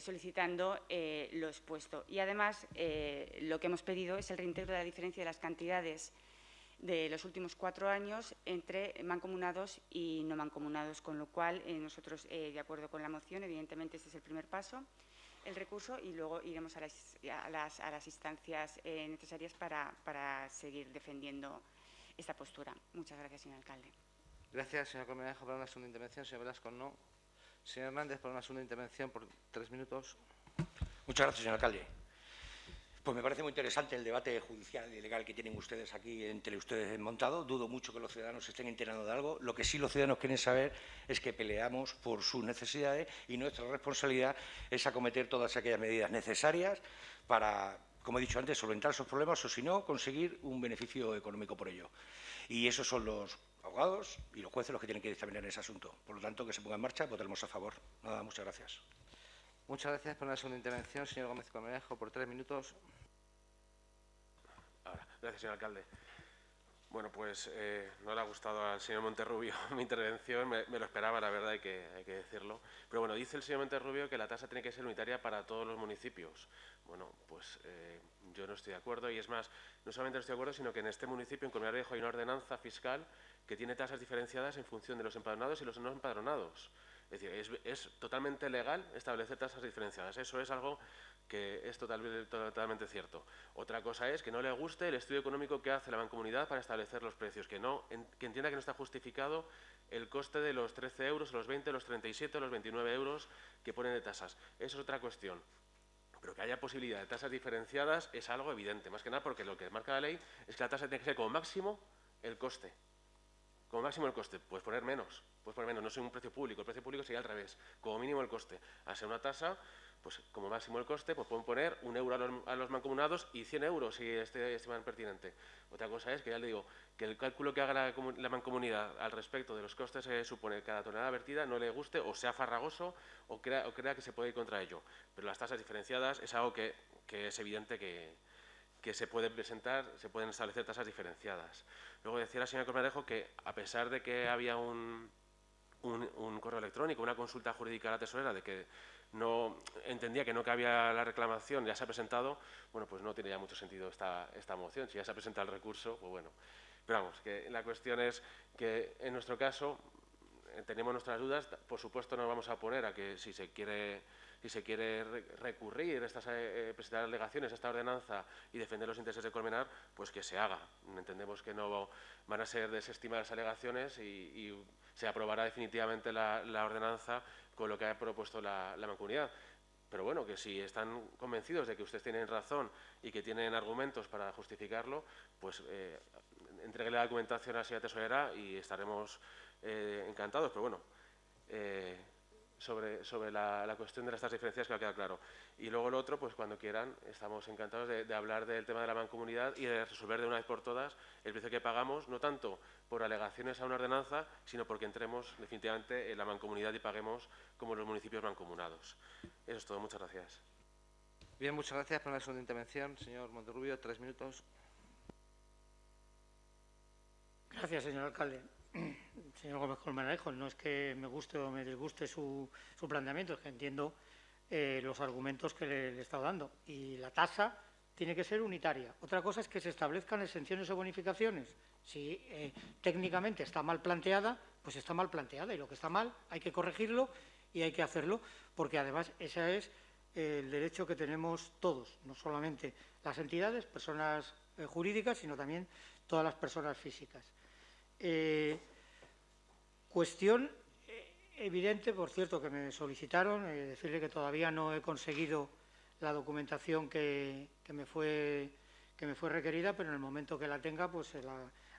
solicitando lo expuesto. Y además, lo que hemos pedido es el reintegro de la diferencia de las cantidades de los últimos 4 años entre mancomunados y no mancomunados, con lo cual nosotros, de acuerdo con la moción, evidentemente este es el primer paso, el recurso, y luego iremos a las instancias necesarias para seguir defendiendo esta postura. Muchas gracias, señor alcalde. Gracias, señor Colmenarejo, para una segunda intervención. Señor Velasco, no. Señor Hernández, para una segunda intervención por 3 minutos. Muchas gracias, señor alcalde. Pues me parece muy interesante el debate judicial y legal que tienen ustedes aquí entre ustedes montado. Dudo mucho que los ciudadanos se estén enterando de algo. Lo que sí los ciudadanos quieren saber es que peleamos por sus necesidades y nuestra responsabilidad es acometer todas aquellas medidas necesarias para, como he dicho antes, solventar esos problemas o, si no, conseguir un beneficio económico por ello. Y esos son los abogados y los jueces los que tienen que dictaminar ese asunto. Por lo tanto, que se ponga en marcha y votaremos a favor. Nada, muchas gracias. Muchas gracias por la segunda intervención. Señor Gómez Colmenarejo, por 3 minutos. Ahora, gracias, señor alcalde. Bueno, pues no le ha gustado al señor Monterrubio mi intervención, me lo esperaba, la verdad, hay que decirlo. Pero bueno, dice el señor Monterrubio que la tasa tiene que ser unitaria para todos los municipios. Bueno, pues yo no estoy de acuerdo, y es más, no solamente no estoy de acuerdo, sino que en este municipio, en Colmenar Viejo, hay una ordenanza fiscal que tiene tasas diferenciadas en función de los empadronados y los no empadronados. Es decir, es totalmente legal establecer tasas diferenciadas. Eso es algo que es totalmente cierto. Otra cosa es que no le guste el estudio económico que hace la Mancomunidad para establecer los precios, que entienda que no está justificado el coste de los 13 euros, los 20, los 37, los 29 euros que ponen de tasas. Eso es otra cuestión. Pero que haya posibilidad de tasas diferenciadas es algo evidente, más que nada porque lo que marca la ley es que la tasa tiene que ser como máximo el coste. Como máximo el coste, puedes poner menos, no es un precio público, el precio público sería al revés, como mínimo el coste. Al ser una tasa, pues como máximo el coste, pues pueden poner 1 euro a los mancomunados y 100 euros si estiman pertinente. Otra cosa es que, ya le digo, que el cálculo que haga la mancomunidad al respecto de los costes que supone cada tonelada vertida no le guste o sea farragoso o crea que se puede ir contra ello. Pero las tasas diferenciadas es algo que es evidente que se puede presentar, se pueden establecer tasas diferenciadas. Luego decía la señora Colmenarejo que, a pesar de que había un correo electrónico, una consulta jurídica a la tesorera, de que no entendía que no cabía la reclamación, ya se ha presentado, bueno, pues no tiene ya mucho sentido esta moción. Si ya se ha presentado el recurso, pues bueno. Pero vamos, que la cuestión es que, en nuestro caso, tenemos nuestras dudas. Por supuesto, nos vamos a oponer a que, si se quiere si se quiere recurrir, presentar alegaciones a esta ordenanza y defender los intereses de Colmenar, pues que se haga. Entendemos que no van a ser desestimadas las alegaciones y se aprobará definitivamente la ordenanza con lo que ha propuesto la Mancomunidad. Pero bueno, que si están convencidos de que ustedes tienen razón y que tienen argumentos para justificarlo, pues entréguele la documentación a la señora tesorera y estaremos encantados. Pero bueno, sobre la cuestión de estas diferencias que ha quedado claro. Y luego lo otro, pues cuando quieran, estamos encantados de hablar del tema de la mancomunidad y de resolver de una vez por todas el precio que pagamos, no tanto por alegaciones a una ordenanza, sino porque entremos definitivamente en la mancomunidad y paguemos como los municipios mancomunados. Eso es todo. Muchas gracias. Bien, muchas gracias por la segunda intervención. Señor Monterrubio, 3 minutos. Gracias, señor alcalde. Señor Gómez Colmenarejo, no es que me guste o me disguste su planteamiento, es que entiendo los argumentos que le he estado dando. Y la tasa tiene que ser unitaria. Otra cosa es que se establezcan exenciones o bonificaciones. Si técnicamente está mal planteada, pues está mal planteada. Y lo que está mal hay que corregirlo y hay que hacerlo, porque además ese es el derecho que tenemos todos, no solamente las entidades, personas jurídicas, sino también todas las personas físicas. Cuestión evidente, por cierto, que me solicitaron, decirle que todavía no he conseguido la documentación que me fue requerida, pero en el momento que la tenga, pues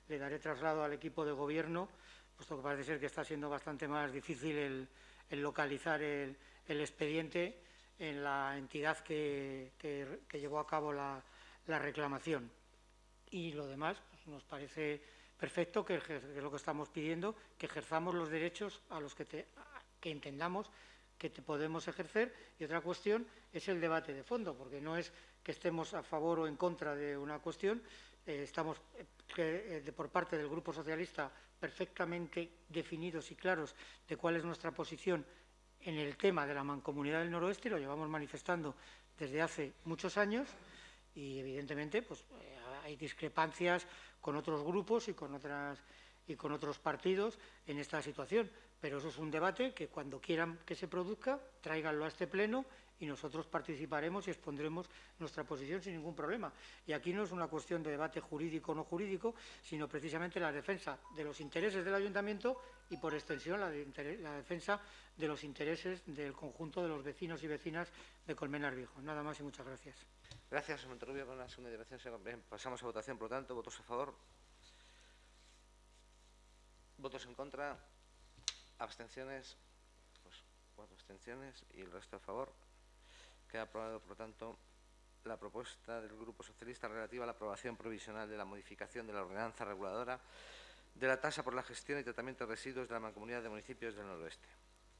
le daré traslado al equipo de gobierno, puesto que parece ser que está siendo bastante más difícil el localizar el expediente en la entidad que llevó a cabo la reclamación. Y lo demás, pues, nos parece perfecto, que es lo que estamos pidiendo, que ejerzamos los derechos a los que entendamos que podemos ejercer. Y otra cuestión es el debate de fondo, porque no es que estemos a favor o en contra de una cuestión. Estamos por parte del Grupo Socialista perfectamente definidos y claros de cuál es nuestra posición en el tema de la Mancomunidad del Noroeste, y lo llevamos manifestando desde hace muchos años, y evidentemente pues, hay discrepancias con otros grupos y con otros partidos en esta situación, pero eso es un debate que cuando quieran que se produzca, tráiganlo a este pleno y nosotros participaremos y expondremos nuestra posición sin ningún problema. Y aquí no es una cuestión de debate jurídico o no jurídico, sino precisamente la defensa de los intereses del ayuntamiento y, por extensión, la defensa de los intereses del conjunto de los vecinos y vecinas de Colmenar Viejo. Nada más y muchas gracias. Gracias, señor Monterrubio. Con la segunda intervención pasamos a votación. Por lo tanto, votos a favor. Votos en contra. Abstenciones. Pues 4 abstenciones y el resto a favor. Queda aprobado, por lo tanto, la propuesta del Grupo Socialista relativa a la aprobación provisional de la modificación de la ordenanza reguladora de la tasa por la gestión y tratamiento de residuos de la Mancomunidad de Municipios del Noroeste.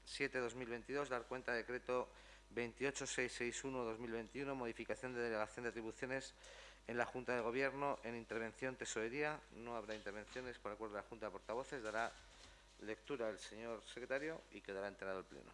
7/2022, dar cuenta de decreto 28661/2021, modificación de delegación de atribuciones en la Junta de Gobierno en intervención tesorería. No habrá intervenciones por acuerdo de la Junta de Portavoces. Dará lectura el señor secretario y quedará enterado el Pleno.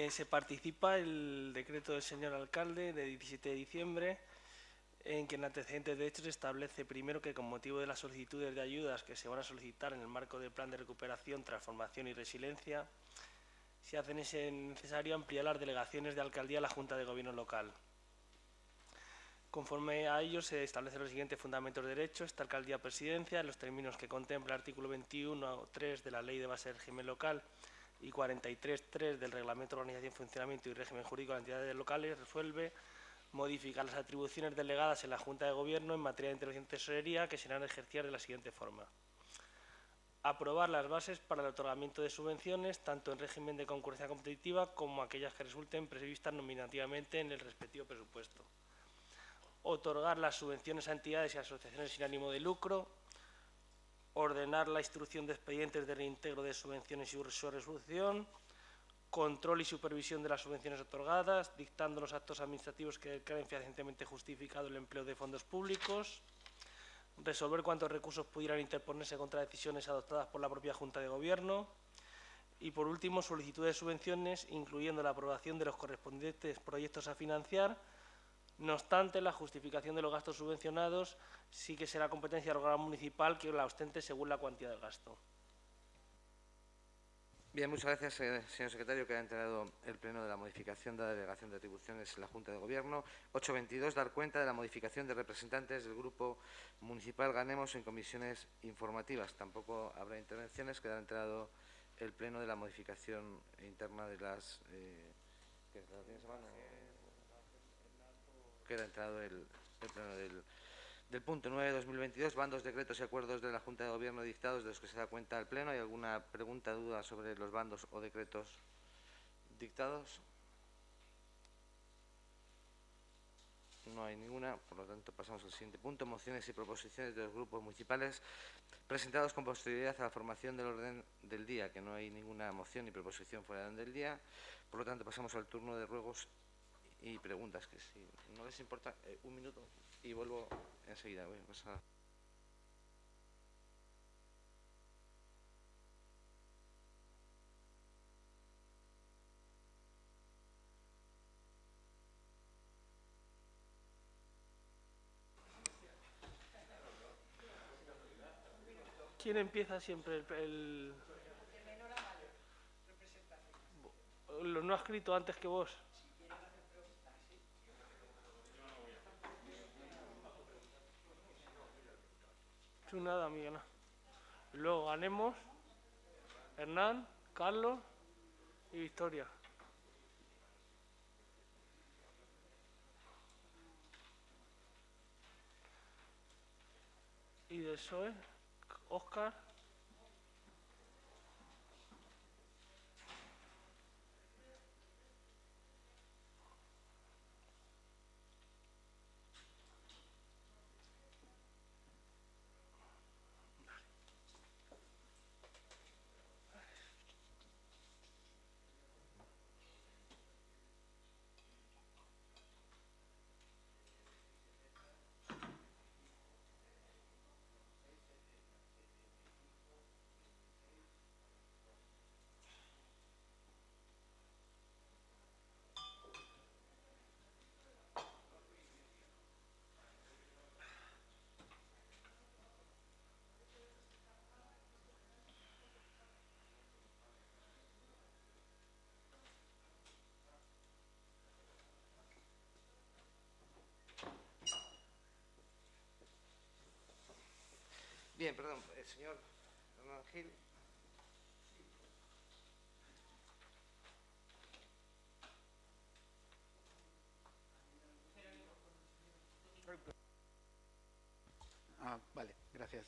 Se participa el decreto del señor alcalde de 17 de diciembre, en que en antecedentes de hechos se establece primero que con motivo de las solicitudes de ayudas que se van a solicitar en el marco del Plan de Recuperación, Transformación y Resiliencia, se hace necesario ampliar las delegaciones de alcaldía a la Junta de Gobierno local. Conforme a ello, se establecen los siguientes fundamentos de derecho. Esta alcaldía presidencia, en los términos que contempla el artículo 21.3 de la Ley de Base del Régimen Local y 43.3 del Reglamento de Organización, Funcionamiento y Régimen Jurídico de las Entidades Locales, resuelve modificar las atribuciones delegadas en la Junta de Gobierno en materia de intervención de tesorería, que serán ejercidas de la siguiente forma. Aprobar las bases para el otorgamiento de subvenciones, tanto en régimen de concurrencia competitiva como aquellas que resulten previstas nominativamente en el respectivo presupuesto. Otorgar las subvenciones a entidades y asociaciones sin ánimo de lucro. Ordenar la instrucción de expedientes de reintegro de subvenciones y su resolución. Control y supervisión de las subvenciones otorgadas, dictando los actos administrativos que declaren fehacientemente justificado el empleo de fondos públicos. Resolver cuantos recursos pudieran interponerse contra decisiones adoptadas por la propia Junta de Gobierno. Y, por último, solicitud de subvenciones, incluyendo la aprobación de los correspondientes proyectos a financiar. No obstante, la justificación de los gastos subvencionados sí que será competencia del órgano municipal que la ostente según la cuantía del gasto. Bien, muchas gracias, señor secretario. Queda entregado el pleno de la modificación de la delegación de atribuciones en la Junta de Gobierno. 8.22. Dar cuenta de la modificación de representantes del Grupo Municipal Ganemos en comisiones informativas. Tampoco habrá intervenciones. Queda entregado el pleno de la modificación interna de las... Queda entrado el pleno del punto 9/2022, bandos, decretos y acuerdos de la Junta de Gobierno dictados de los que se da cuenta el Pleno. ¿Hay alguna pregunta, duda sobre los bandos o decretos dictados? No hay ninguna, por lo tanto pasamos al siguiente punto. Mociones y proposiciones de los grupos municipales presentados con posterioridad a la formación del orden del día, que no hay ninguna moción ni proposición fuera del orden del día. Por lo tanto pasamos al turno de ruegos y preguntas, que si no les importa, un minuto y vuelvo enseguida. Voy a pasar. ¿Quién empieza siempre? ¿Lo no ha escrito antes que vos? Tú nada, Miguel. Luego Ganemos, Hernán, Carlos y Victoria. Y de PSOE, Óscar. Bien, perdón, señor Hernán Gil. Vale, gracias.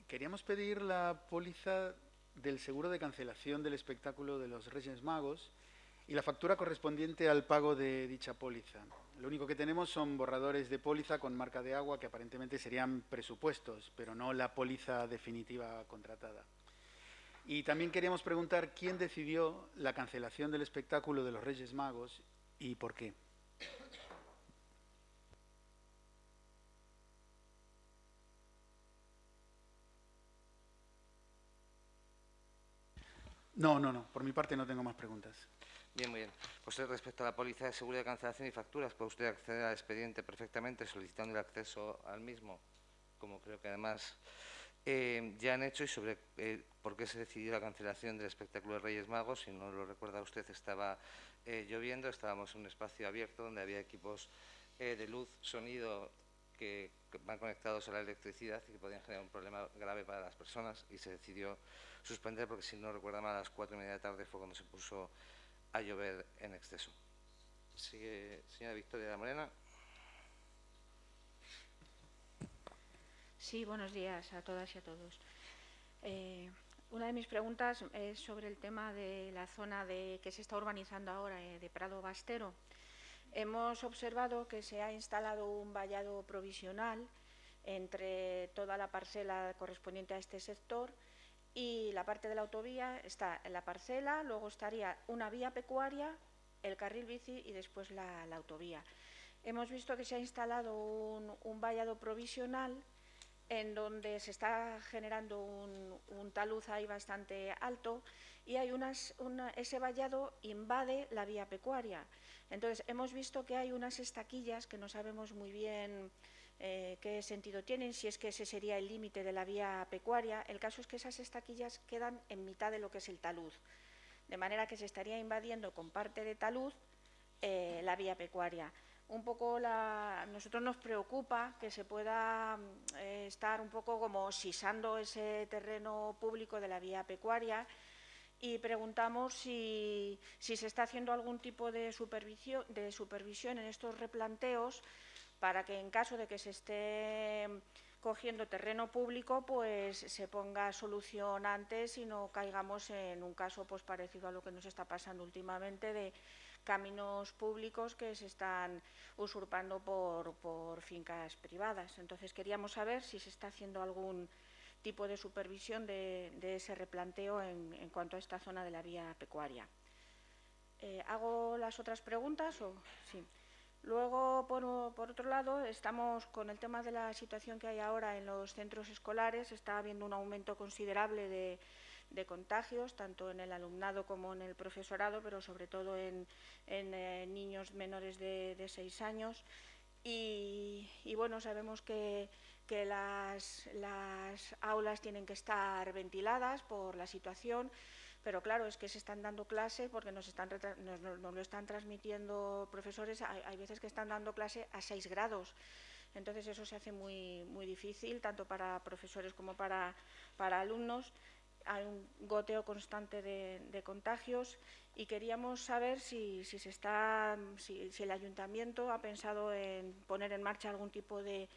Queríamos pedir la póliza del seguro de cancelación del espectáculo de los Reyes Magos y la factura correspondiente al pago de dicha póliza. Lo único que tenemos son borradores de póliza con marca de agua que aparentemente serían presupuestos, pero no la póliza definitiva contratada. Y también queríamos preguntar quién decidió la cancelación del espectáculo de los Reyes Magos y por qué. No, por mi parte no tengo más preguntas. Bien, muy bien. Pues respecto a la póliza de seguro de cancelación y facturas, puede usted acceder al expediente perfectamente solicitando el acceso al mismo, como creo que además ya han hecho, y sobre por qué se decidió la cancelación del espectáculo de Reyes Magos. Si no lo recuerda usted, estaba lloviendo, estábamos en un espacio abierto donde había equipos de luz, sonido que van conectados a la electricidad y que podían generar un problema grave para las personas, y se decidió suspender porque, si no recuerda mal, a las 4:30 de la tarde fue cuando se puso a llover en exceso. Sigue señora Victoria de la Morena. Sí, buenos días a todas y a todos. Una de mis preguntas es sobre el tema de la zona que se está urbanizando ahora, de Prado Bastero. Hemos observado que se ha instalado un vallado provisional entre toda la parcela correspondiente a este sector y la parte de la autovía. Está en la parcela, luego estaría una vía pecuaria, el carril bici y después la autovía. Hemos visto que se ha instalado un vallado provisional en donde se está generando un talud ahí bastante alto y hay ese vallado invade la vía pecuaria. Entonces, hemos visto que hay unas estaquillas que no sabemos muy bien qué sentido tienen, si es que ese sería el límite de la vía pecuaria. El caso es que esas estaquillas quedan en mitad de lo que es el talud, de manera que se estaría invadiendo con parte de talud la vía pecuaria. Un poco nosotros nos preocupa que se pueda estar un poco como sisando ese terreno público de la vía pecuaria y preguntamos si se está haciendo algún tipo de supervisión en estos replanteos para que en caso de que se esté cogiendo terreno público, pues se ponga solución antes y no caigamos en un caso pues parecido a lo que nos está pasando últimamente de caminos públicos que se están usurpando por fincas privadas. Entonces, queríamos saber si se está haciendo algún tipo de supervisión de ese replanteo en cuanto a esta zona de la vía pecuaria. ¿Hago las otras preguntas? Sí. Luego, por otro lado, estamos con el tema de la situación que hay ahora en los centros escolares. Está habiendo un aumento considerable de contagios, tanto en el alumnado como en el profesorado, pero sobre todo en niños menores de 6 años. Y bueno, sabemos que las aulas tienen que estar ventiladas por la situación, pero claro, es que se están dando clase porque nos lo están transmitiendo profesores. Hay veces que están dando clase a 6 grados. Entonces eso se hace muy, muy difícil, tanto para profesores como para alumnos. Hay un goteo constante de contagios y queríamos saber si el ayuntamiento ha pensado en poner en marcha algún tipo de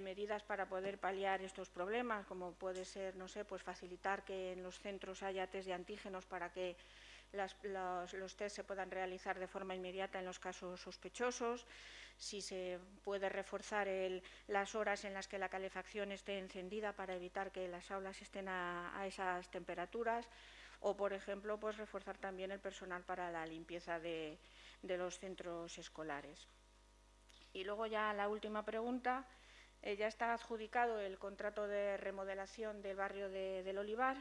medidas para poder paliar estos problemas, como puede ser, no sé, pues facilitar que en los centros haya test de antígenos para que los test se puedan realizar de forma inmediata en los casos sospechosos, si se puede reforzar las horas en las que la calefacción esté encendida para evitar que las aulas estén a esas temperaturas, o, por ejemplo, pues reforzar también el personal para la limpieza de los centros escolares. Y luego ya la última pregunta. Ya está adjudicado el contrato de remodelación del barrio del Olivar.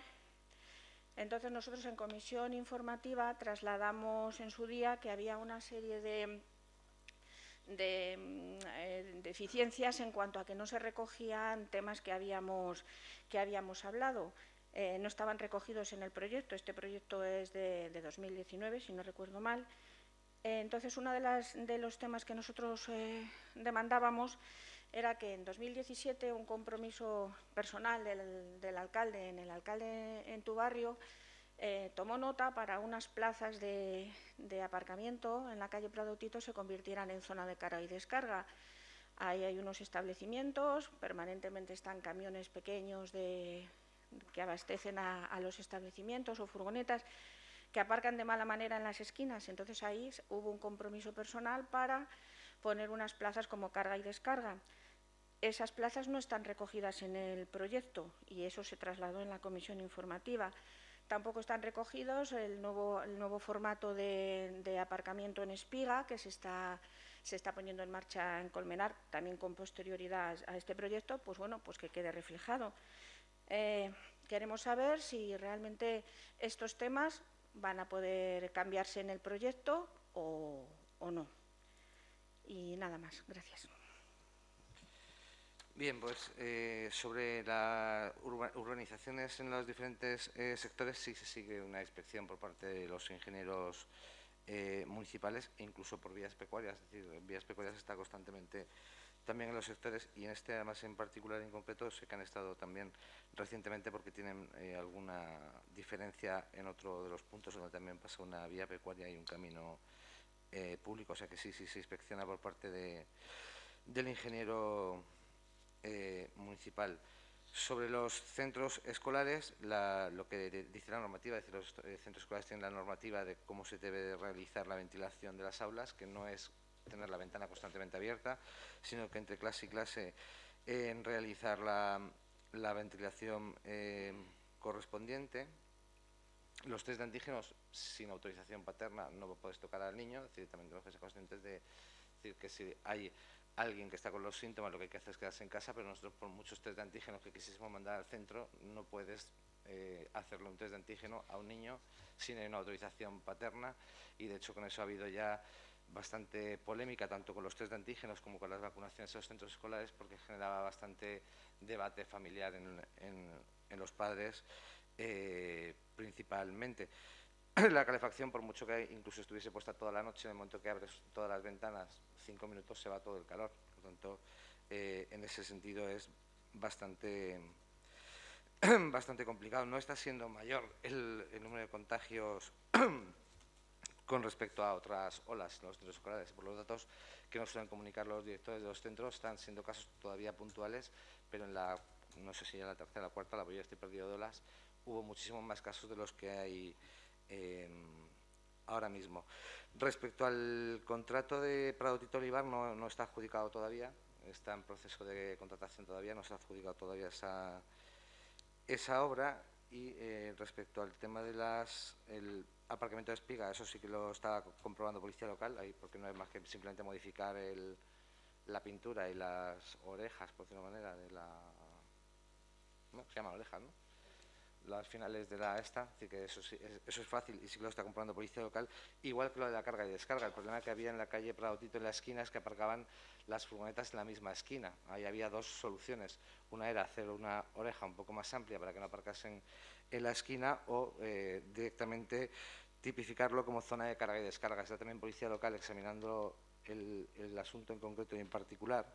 Entonces, nosotros en comisión informativa trasladamos en su día que había una serie de deficiencias en cuanto a que no se recogían temas que habíamos hablado. No estaban recogidos en el proyecto. Este proyecto es de 2019, si no recuerdo mal. Entonces, uno de los temas que nosotros demandábamos era que en 2017 un compromiso personal del alcalde, en tu barrio, tomó nota para unas plazas de aparcamiento en la calle Prado Tito se convirtieran en zona de carga y descarga. Ahí hay unos establecimientos, permanentemente están camiones pequeños que abastecen a los establecimientos o furgonetas que aparcan de mala manera en las esquinas. Entonces ahí hubo un compromiso personal para poner unas plazas como carga y descarga. Esas plazas no están recogidas en el proyecto y eso se trasladó en la comisión informativa. Tampoco están recogidos el nuevo formato de aparcamiento en espiga que se está poniendo en marcha en Colmenar, también con posterioridad a este proyecto, pues bueno, pues que quede reflejado. Queremos saber si realmente estos temas van a poder cambiarse en el proyecto o no. Y nada más. Gracias. Bien, pues sobre las urbanizaciones en los diferentes sectores sí se sigue una inspección por parte de los ingenieros municipales e incluso por vías pecuarias. Es decir, vías pecuarias está constantemente también en los sectores y en este además en particular en concreto sé que han estado también recientemente porque tienen alguna diferencia en otro de los puntos donde también pasa una vía pecuaria y un camino público. O sea que sí se inspecciona por parte del ingeniero municipal. Sobre los centros escolares, lo que dice la normativa, es decir, los centros escolares tienen la normativa de cómo se debe realizar la ventilación de las aulas, que no es tener la ventana constantemente abierta, sino que entre clase y clase realizar la ventilación correspondiente. Los test de antígenos, sin autorización paterna, no puedes tocar al niño, es decir, también tenemos que ser conscientes de decir que si hay alguien que está con los síntomas, lo que hay que hacer es quedarse en casa, pero nosotros, por muchos test de antígenos que quisiésemos mandar al centro, no puedes hacerle un test de antígeno a un niño sin una autorización paterna, y de hecho con eso ha habido ya bastante polémica, tanto con los test de antígenos como con las vacunaciones en los centros escolares, porque generaba bastante debate familiar en los padres, principalmente. La calefacción, por mucho que incluso estuviese puesta toda la noche, en el momento que abres todas las ventanas, 5 minutos se va todo el calor. Por lo tanto, en ese sentido es bastante complicado. No está siendo mayor el número de contagios con respecto a otras olas en los centros escolares. Por los datos que nos suelen comunicar los directores de los centros, están siendo casos todavía puntuales, pero en no sé si ya la tercera o la cuarta, la voy a estoy perdido de olas, hubo muchísimos más casos de los que hay ahora mismo. Respecto al contrato de Prado Tito Olivar, no está adjudicado todavía, está en proceso de contratación todavía, no se ha adjudicado todavía esa obra. Y respecto al tema del aparcamiento de espiga, eso sí que lo está comprobando Policía Local, ahí, porque no es más que simplemente modificar la pintura y las orejas, por decirlo de una manera, ¿no? Se llaman orejas, ¿no? Las finales de es decir, que eso es fácil y sí que lo está comprando Policía Local, igual que lo de la carga y descarga. El problema que había en la calle Prado Tito, en la esquina, es que aparcaban las furgonetas en la misma esquina. Ahí había dos soluciones. Una era hacer una oreja un poco más amplia para que no aparcasen en la esquina, o directamente tipificarlo como zona de carga y descarga. Está también Policía Local examinando el asunto en concreto y en particular,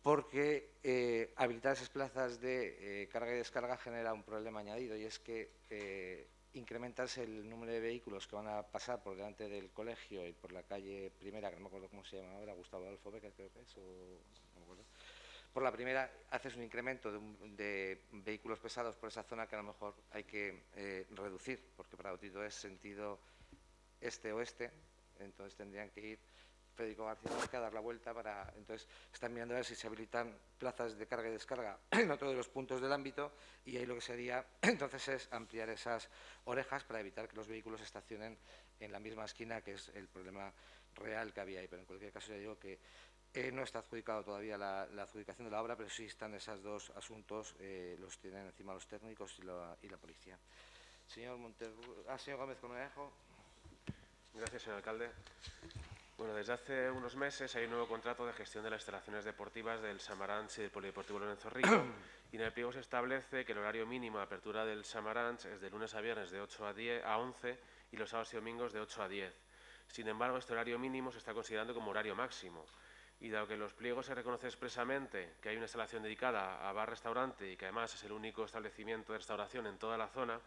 porque habilitar esas plazas de carga y descarga genera un problema añadido, y es que incrementarse el número de vehículos que van a pasar por delante del colegio y por la calle Primera, que no me acuerdo cómo se llama ahora, Gustavo Adolfo Becker creo que es, o no me acuerdo. Por la Primera haces un incremento de vehículos pesados por esa zona que a lo mejor hay que reducir, porque Prado Tito es sentido este-oeste, entonces tendrían que ir Federico García Lorca a dar la vuelta entonces están mirando a ver si se habilitan plazas de carga y descarga en otro de los puntos del ámbito, y ahí lo que sería entonces es ampliar esas orejas para evitar que los vehículos estacionen en la misma esquina, que es el problema real que había ahí. Pero en cualquier caso ya digo que no está adjudicado todavía la adjudicación de la obra, pero sí están esos dos asuntos, los tienen encima los técnicos y la policía. Señor Gómez Cornejo. Gracias, señor alcalde. Bueno, desde hace unos meses hay un nuevo contrato de gestión de las instalaciones deportivas del Samaranch y del Polideportivo Lorenzo Rico, y en el pliego se establece que el horario mínimo de apertura del Samaranch es de lunes a viernes de 8 a 11 y los sábados y domingos de 8 a 10. Sin embargo, este horario mínimo se está considerando como horario máximo, y dado que en los pliegos se reconoce expresamente que hay una instalación dedicada a bar-restaurante y que además es el único establecimiento de restauración en toda la zona,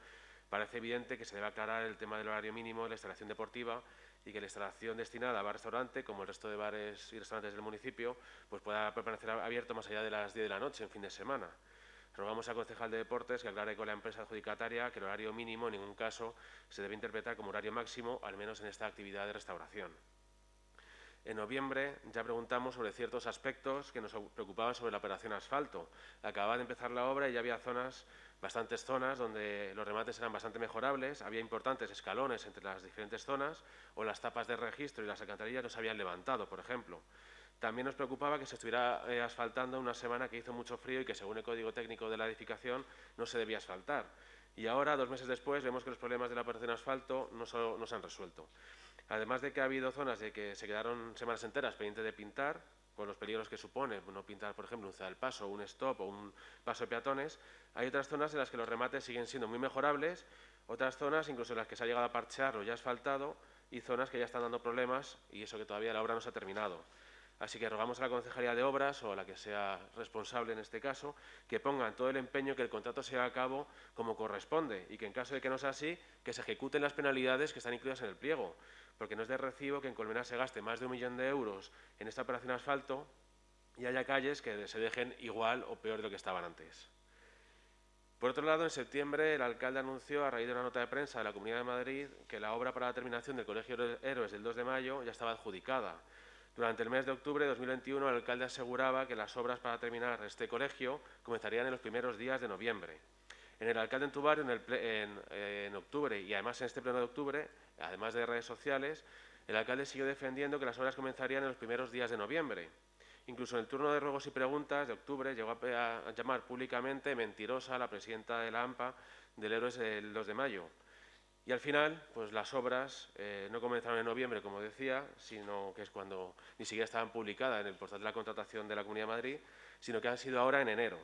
parece evidente que se debe aclarar el tema del horario mínimo de la instalación deportiva, y que la instalación destinada a bar-restaurante, como el resto de bares y restaurantes del municipio, pues pueda permanecer abierto más allá de las 10 de la noche en fin de semana. Rogamos al concejal de Deportes que aclare con la empresa adjudicataria que el horario mínimo en ningún caso se debe interpretar como horario máximo, al menos en esta actividad de restauración. En noviembre ya preguntamos sobre ciertos aspectos que nos preocupaban sobre la operación asfalto. Acababa de empezar la obra y ya había bastantes zonas donde los remates eran bastante mejorables, había importantes escalones entre las diferentes zonas, o las tapas de registro y las alcantarillas no se habían levantado, por ejemplo. También nos preocupaba que se estuviera asfaltando una semana que hizo mucho frío y que, según el código técnico de la edificación, no se debía asfaltar. Y ahora, 2 meses después, vemos que los problemas de la operación asfalto no se han resuelto. Además de que ha habido zonas de que se quedaron semanas enteras pendientes de pintar, con los peligros que supone no pintar, por ejemplo, un ceda del paso, un stop o un paso de peatones, hay otras zonas en las que los remates siguen siendo muy mejorables, otras zonas incluso en las que se ha llegado a parchear o ya asfaltado, y zonas que ya están dando problemas, y eso que todavía la obra no se ha terminado. Así que rogamos a la Concejalía de Obras, o a la que sea responsable en este caso, que pongan todo el empeño que el contrato se haga a cabo como corresponde, y que en caso de que no sea así, que se ejecuten las penalidades que están incluidas en el pliego, porque no es de recibo que en Colmenar se gaste más de 1 millón de euros en esta operación asfalto y haya calles que se dejen igual o peor de lo que estaban antes. Por otro lado, en septiembre el alcalde anunció, a raíz de una nota de prensa de la Comunidad de Madrid, que la obra para la terminación del Colegio Héroes del 2 de mayo ya estaba adjudicada. Durante el mes de octubre de 2021, el alcalde aseguraba que las obras para terminar este colegio comenzarían en los primeros días de noviembre. En el alcalde en tu barrio, en octubre, y además en este pleno de octubre, además de redes sociales, el alcalde siguió defendiendo que las obras comenzarían en los primeros días de noviembre. Incluso en el turno de ruegos y preguntas de octubre llegó a llamar públicamente mentirosa a la presidenta de la AMPA del Héroes del 2 de mayo. Y al final, pues las obras no comenzaron en noviembre, como decía, sino que es cuando ni siquiera estaban publicadas en el portal de la contratación de la Comunidad de Madrid, sino que han sido ahora en enero.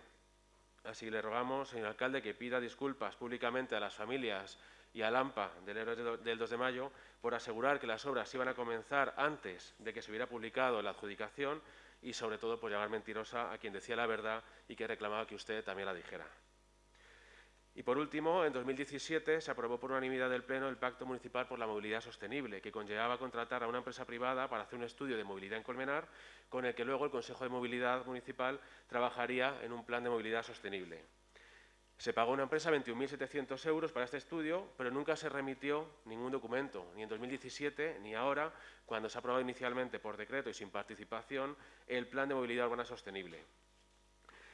Así que le rogamos, señor alcalde, que pida disculpas públicamente a las familias y al AMPA del Héroes del 2 de mayo por asegurar que las obras iban a comenzar antes de que se hubiera publicado la adjudicación y, sobre todo, por llamar mentirosa a quien decía la verdad y que reclamaba que usted también la dijera. Y, por último, en 2017 se aprobó por unanimidad del Pleno el Pacto Municipal por la Movilidad Sostenible, que conllevaba contratar a una empresa privada para hacer un estudio de movilidad en Colmenar, con el que luego el Consejo de Movilidad Municipal trabajaría en un plan de movilidad sostenible. Se pagó a una empresa 21.700 euros para este estudio, pero nunca se remitió ningún documento, ni en 2017 ni ahora, cuando se ha aprobado inicialmente por decreto y sin participación el Plan de Movilidad Urbana Sostenible.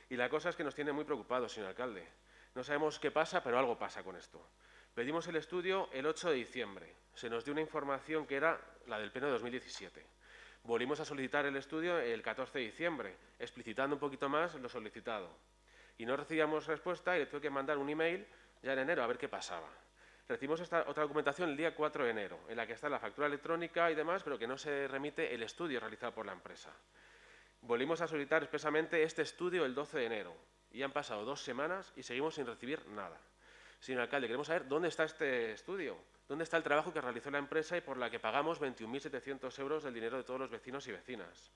Y la cosa es que nos tiene muy preocupados, señor alcalde. No sabemos qué pasa, pero algo pasa con esto. Pedimos el estudio el 8 de diciembre. Se nos dio una información que era la del pleno de 2017. Volvimos a solicitar el estudio el 14 de diciembre, explicitando un poquito más lo solicitado. Y no recibíamos respuesta y le tuve que mandar un email ya en enero a ver qué pasaba. Recibimos esta otra documentación el día 4 de enero, en la que está la factura electrónica y demás, pero que no se remite el estudio realizado por la empresa. Volvimos a solicitar expresamente este estudio el 12 de enero y han pasado 2 semanas y seguimos sin recibir nada. Señor alcalde, queremos saber dónde está este estudio, dónde está el trabajo que realizó la empresa y por la que pagamos 21.700 euros del dinero de todos los vecinos y vecinas.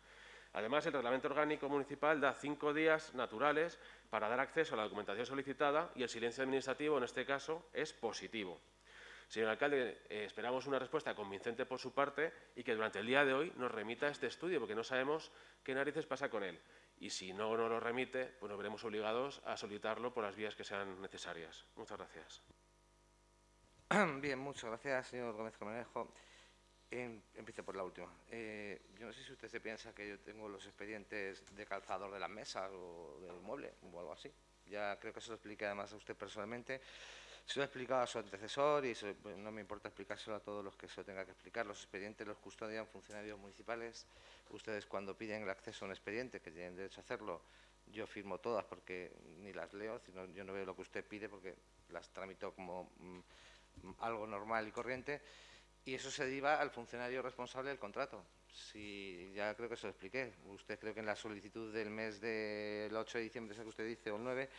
Además, el Reglamento Orgánico Municipal da 5 días naturales para dar acceso a la documentación solicitada y el silencio administrativo, en este caso, es positivo. Señor alcalde, esperamos una respuesta convincente por su parte y que durante el día de hoy nos remita este estudio, porque no sabemos qué narices pasa con él. Y si no nos lo remite, pues nos veremos obligados a solicitarlo por las vías que sean necesarias. Muchas gracias. Bien, muchas gracias, señor Gómez Cornejo. Empiezo por la última. Yo no sé si usted se piensa que yo tengo los expedientes de calzador de las mesas o del mueble o algo así. Ya creo que se lo expliqué además a usted personalmente. Se lo he explicado a su antecesor y pues, no me importa explicárselo a todos los que se lo tenga que explicar. Los expedientes los custodian funcionarios municipales. Ustedes cuando piden el acceso a un expediente, que tienen derecho a hacerlo, yo firmo todas porque ni las leo, sino yo no veo lo que usted pide porque las tramito como algo normal y corriente. Y eso se deriva al funcionario responsable del contrato. Si, ya creo que se lo expliqué. Usted creo que en la solicitud del mes del 8 de diciembre, esa que usted dice, o el 9,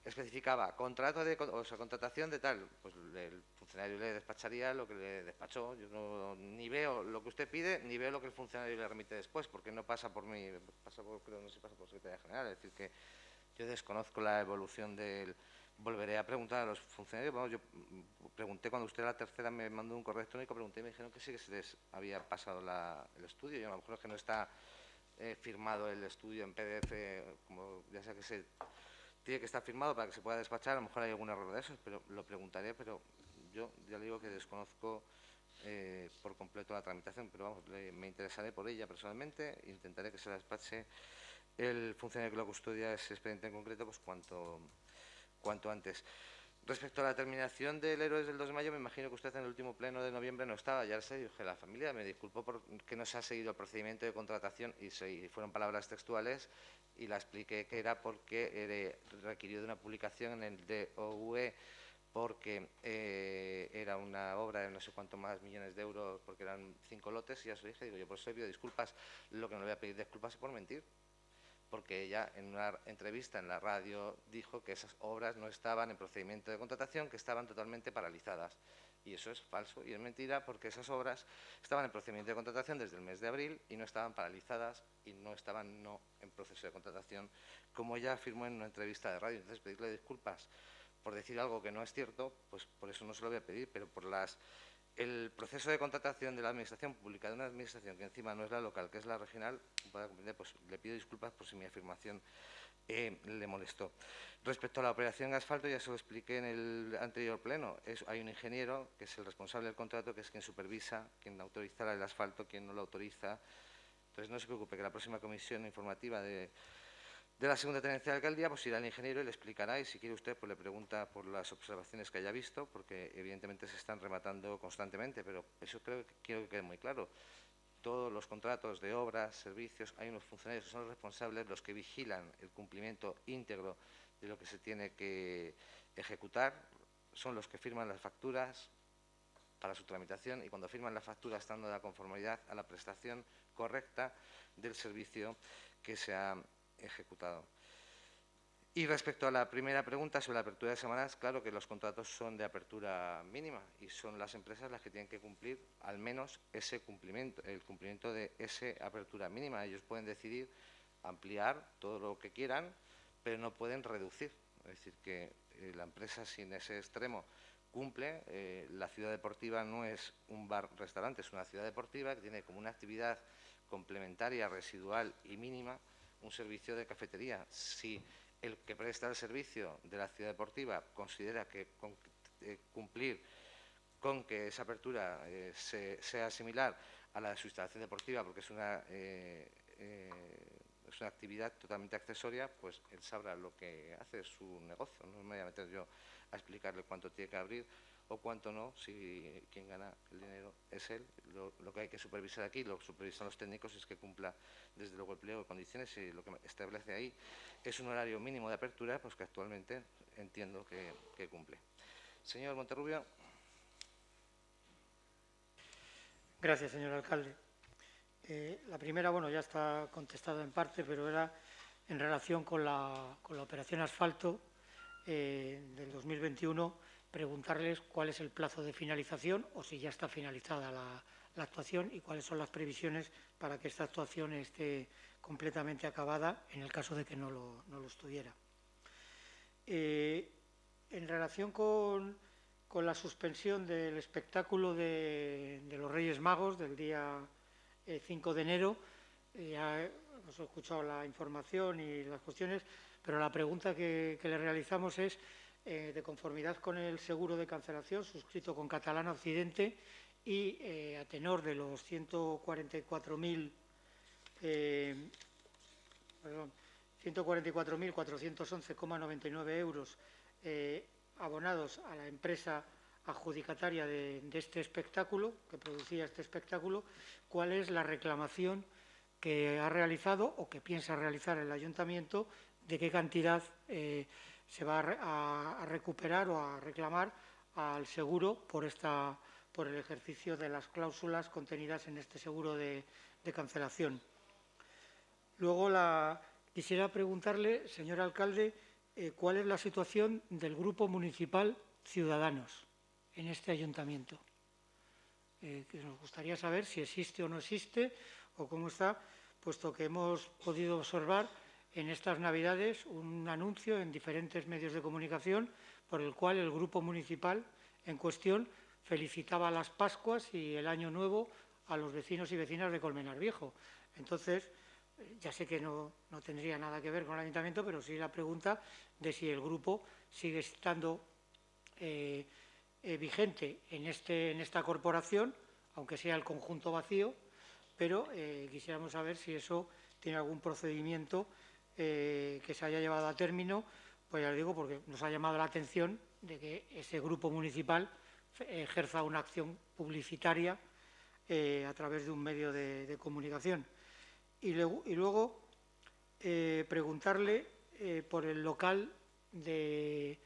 especificaba contratación de tal. Pues el funcionario le despacharía lo que le despachó. Yo ni veo lo que usted pide, ni veo lo que el funcionario le remite después, porque no pasa por mí, pasa por Secretaría General. Es decir, que yo desconozco la evolución del... Volveré a preguntar a los funcionarios. Bueno, yo pregunté cuando usted la tercera me mandó un correo electrónico, pregunté y me dijeron que sí que se les había pasado el estudio. Y a lo mejor es que no está firmado el estudio en PDF, como ya sea que se tiene que estar firmado para que se pueda despachar. A lo mejor hay algún error de esos, pero lo preguntaré. Pero yo ya le digo que desconozco por completo la tramitación, pero vamos, me interesaré por ella personalmente. Intentaré que se la despache el funcionario que lo custodia ese expediente en concreto, pues cuanto antes. Respecto a la terminación del Héroes del 2 de mayo, me imagino que usted en el último pleno de noviembre no estaba. Ya se dije a la familia, me disculpo porque no se ha seguido el procedimiento de contratación y fueron palabras textuales y la expliqué que era porque requirió de una publicación en el DOE porque era una obra de no sé cuánto más millones de euros porque eran 5 lotes y ya se lo dije, digo yo por eso he pedido disculpas. Lo que no le voy a pedir disculpas es por mentir, porque ella en una entrevista en la radio dijo que esas obras no estaban en procedimiento de contratación, que estaban totalmente paralizadas. Y eso es falso y es mentira porque esas obras estaban en procedimiento de contratación desde el mes de abril y no estaban paralizadas y no estaban en proceso de contratación, como ella afirmó en una entrevista de radio. Entonces, pedirle disculpas por decir algo que no es cierto, pues por eso no se lo voy a pedir, pero por las el proceso de contratación de la administración pública, de una administración que encima no es la local, que es la regional, para comprender, pues le pido disculpas por si mi afirmación le molestó. Respecto a la operación en asfalto, ya se lo expliqué en el anterior pleno. Hay un ingeniero, que es el responsable del contrato, que es quien supervisa, quien autoriza el asfalto, quien no lo autoriza. Entonces, no se preocupe, que la próxima comisión informativa de la segunda tenencia de alcaldía, pues irá el ingeniero y le explicará, y si quiere usted, pues le pregunta por las observaciones que haya visto, porque evidentemente se están rematando constantemente, pero eso quiero que quede muy claro. Todos los contratos de obras, servicios, hay unos funcionarios que son los responsables, los que vigilan el cumplimiento íntegro de lo que se tiene que ejecutar, son los que firman las facturas para su tramitación, y cuando firman la factura están dando la conformidad a la prestación correcta del servicio que se ha ejecutado. Y respecto a la primera pregunta sobre la apertura de semanas, claro que los contratos son de apertura mínima y son las empresas las que tienen que cumplir al menos ese cumplimiento, el cumplimiento de esa apertura mínima. Ellos pueden decidir ampliar todo lo que quieran, pero no pueden reducir. Es decir, que la empresa, si en ese extremo cumple, la ciudad deportiva no es un bar-restaurante, es una ciudad deportiva que tiene como una actividad complementaria, residual y mínima un servicio de cafetería. Si el que presta el servicio de la ciudad deportiva considera que cumplir con que esa apertura sea similar a la de su instalación deportiva, porque es una actividad totalmente accesoria, pues él sabrá lo que hace, su negocio. No me voy a meter yo a explicarle cuánto tiene que abrir o cuánto no, si quien gana el dinero es él. Lo que hay que supervisar aquí, lo que supervisan los técnicos, es que cumpla desde luego el pliego de condiciones, y lo que establece ahí es un horario mínimo de apertura, pues que actualmente entiendo que cumple. Señor Monterrubio. Gracias, señor alcalde. La primera, bueno, ya está contestada en parte, pero era en relación con la operación asfalto del 2021, preguntarles cuál es el plazo de finalización o si ya está finalizada la actuación y cuáles son las previsiones para que esta actuación esté completamente acabada en el caso de que no lo estuviera. En relación con la suspensión del espectáculo de los Reyes Magos del día 5 de enero, ya hemos escuchado la información y las cuestiones, pero la pregunta que le realizamos es de conformidad con el seguro de cancelación suscrito con Catalana Occidente y a tenor de los 144.411,99 euros abonados a la empresa adjudicataria de este espectáculo, que producía este espectáculo, cuál es la reclamación que ha realizado o que piensa realizar el ayuntamiento, de qué cantidad se va a recuperar o a reclamar al seguro por el ejercicio de las cláusulas contenidas en este seguro de cancelación. Luego quisiera preguntarle, señor alcalde, cuál es la situación del Grupo Municipal Ciudadanos en este ayuntamiento. Que nos gustaría saber si existe o no existe o cómo está, puesto que hemos podido observar en estas Navidades un anuncio en diferentes medios de comunicación por el cual el Grupo Municipal en cuestión felicitaba las Pascuas y el Año Nuevo a los vecinos y vecinas de Colmenar Viejo. Entonces, ya sé que no tendría nada que ver con el ayuntamiento, pero sí la pregunta de si el grupo sigue estando vigente en esta corporación, aunque sea el conjunto vacío, pero quisiéramos saber si eso tiene algún procedimiento que se haya llevado a término, pues ya os digo, porque nos ha llamado la atención de que ese grupo municipal ejerza una acción publicitaria a través de un medio de comunicación. Y luego preguntarle por el local de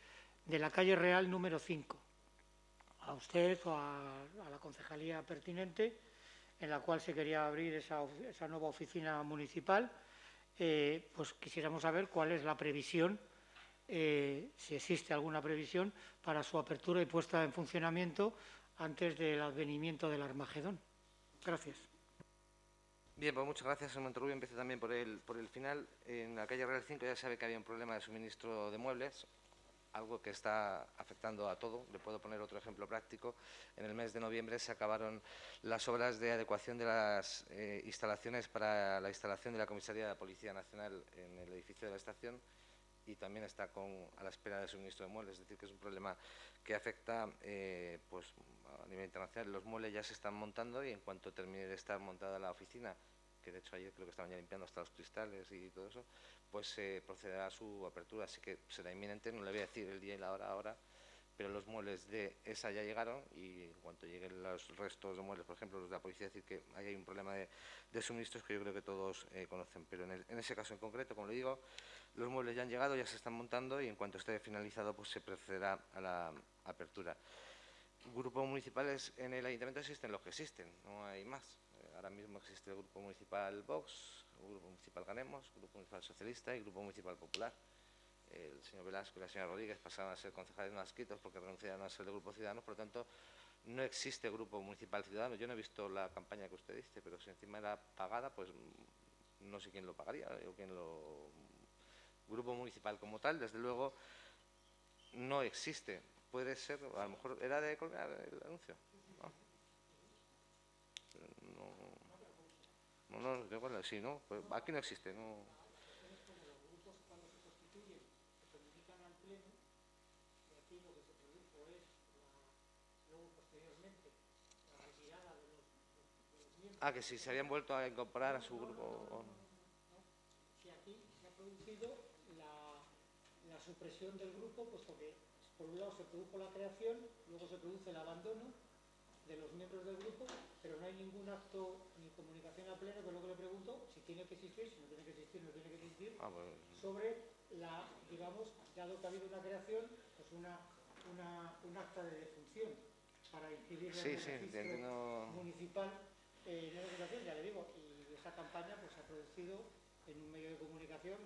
la calle Real número 5, a usted o a la concejalía pertinente, en la cual se quería abrir esa nueva oficina municipal. Pues quisiéramos saber cuál es la previsión, si existe alguna previsión para su apertura y puesta en funcionamiento antes del advenimiento del Armagedón. Gracias. Bien, pues muchas gracias, señor Monterrubio. Empiezo también por el final. En la calle Real 5 ya sabe que había un problema de suministro de muebles. algo que está afectando a todo. Le puedo poner otro ejemplo práctico. En el mes de noviembre se acabaron las obras de adecuación de las instalaciones para la instalación de la comisaría de la Policía Nacional en el edificio de la estación, y también está a la espera de suministro de muebles. Es decir, que es un problema que afecta pues, a nivel internacional. Los muebles ya se están montando y en cuanto termine de estar montada la oficina, que de hecho ayer creo que estaban ya limpiando hasta los cristales y todo eso, pues se procederá a su apertura. Así que será inminente, no le voy a decir el día y la hora ahora, pero los muebles de esa ya llegaron y en cuanto lleguen los restos de muebles, por ejemplo los de la policía, decir que ahí hay un problema de suministros que yo creo que todos conocen. Pero en ese caso en concreto, como le digo, los muebles ya han llegado, ya se están montando y en cuanto esté finalizado pues se procederá a la apertura. Grupos municipales en el ayuntamiento existen los que existen, no hay más. Ahora mismo existe el Grupo Municipal Vox, el Grupo Municipal Ganemos, el Grupo Municipal Socialista y el Grupo Municipal Popular. El señor Velasco y la señora Rodríguez pasaron a ser concejales no adscritos porque renunciaron a ser del Grupo Ciudadanos, por lo tanto no existe Grupo Municipal Ciudadano. Yo no he visto la campaña que usted dice, pero si encima era pagada, pues no sé quién lo pagaría o quién lo... Grupo municipal como tal, desde luego, no existe. Puede ser, a lo mejor era de colgar el anuncio. No, de acuerdo, sí, ¿no? Pues aquí no existe, no. Que si se habían vuelto a incorporar a su grupo. Si aquí se ha producido la supresión del grupo, puesto que por un lado se produjo la creación, luego se produce el abandono de los miembros del grupo, pero no hay ningún acto ni comunicación al pleno, que luego le pregunto si tiene que existir, si no tiene que existir, no tiene que existir, sobre la, digamos, dado que ha habido una creación, pues un acta de defunción para inscribir en el registro municipal en la educación, ya le digo, y esa campaña pues se ha producido en un medio de comunicación,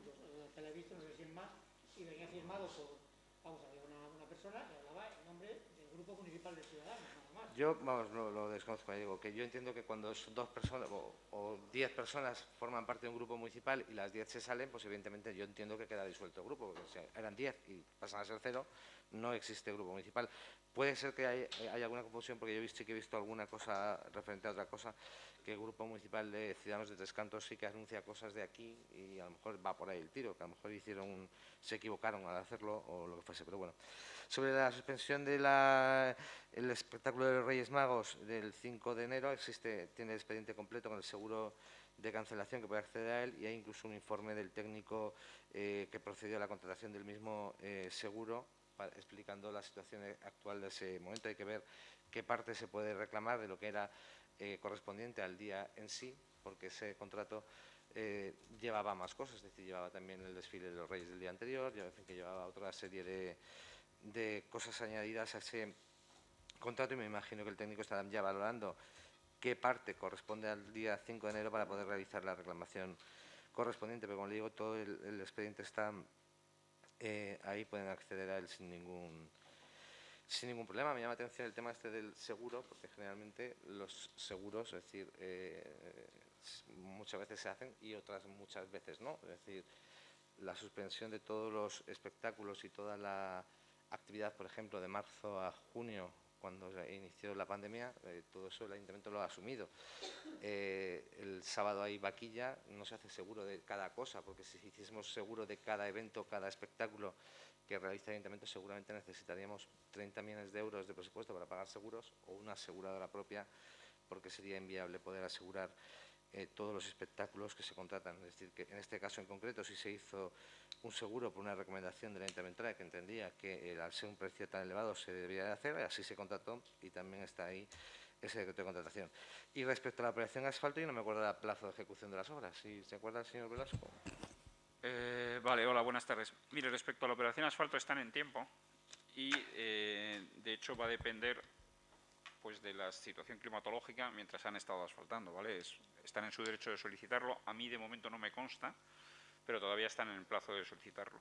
que la he visto, no sé si es más, y venía firmado por, vamos, había una persona que hablaba en nombre del Grupo Municipal de Ciudadanos, nada más. Yo, vamos, lo desconozco, digo, que yo entiendo que cuando son 2 personas o 10 personas forman parte de un grupo municipal y las 10 se salen, pues evidentemente yo entiendo que queda disuelto el grupo, porque si eran 10 y pasan a ser 0, no existe grupo municipal. Puede ser que haya alguna confusión, porque yo sí que he visto alguna cosa referente a otra cosa, que el Grupo Municipal de Ciudadanos de Tres Cantos sí que anuncia cosas de aquí y a lo mejor va por ahí el tiro, que a lo mejor se equivocaron al hacerlo o lo que fuese, pero bueno. Sobre la suspensión del espectáculo de los Reyes Magos del 5 de enero, tiene el expediente completo con el seguro de cancelación que puede acceder a él, y hay incluso un informe del técnico que procedió a la contratación del mismo seguro, explicando la situación actual de ese momento. Hay que ver qué parte se puede reclamar de lo que era correspondiente al día en sí, porque ese contrato llevaba más cosas, es decir, llevaba también el desfile de los Reyes del día anterior, llevaba otra serie de cosas añadidas a ese contrato, y me imagino que el técnico está ya valorando qué parte corresponde al día 5 de enero para poder realizar la reclamación correspondiente. Pero como le digo, todo el expediente está ahí, pueden acceder a él sin ningún problema. Me llama la atención el tema del seguro, porque generalmente los seguros, es decir, muchas veces se hacen y otras muchas veces no. Es decir, la suspensión de todos los espectáculos y toda la actividad, por ejemplo, de marzo a junio, cuando se inició la pandemia, todo eso el ayuntamiento lo ha asumido. El sábado hay vaquilla, no se hace seguro de cada cosa, porque si hiciésemos seguro de cada evento, cada espectáculo que realiza el ayuntamiento, seguramente necesitaríamos 30 millones de euros de presupuesto para pagar seguros o una aseguradora propia, porque sería inviable poder asegurar todos los espectáculos que se contratan. Es decir, que en este caso en concreto sí se hizo un seguro por una recomendación del ayuntamiento, que entendía que al ser un precio tan elevado se debía de hacer, así se contrató y también está ahí ese decreto de contratación. Y respecto a la operación asfalto, yo no me acuerdo del plazo de ejecución de las obras. ¿Sí se acuerda el señor Velasco? Vale, hola, buenas tardes. Mire, respecto a la operación asfalto están en tiempo y de hecho va a depender pues de la situación climatológica mientras han estado asfaltando, ¿vale? Están en su derecho de solicitarlo. A mí de momento no me consta, pero todavía están en el plazo de solicitarlo.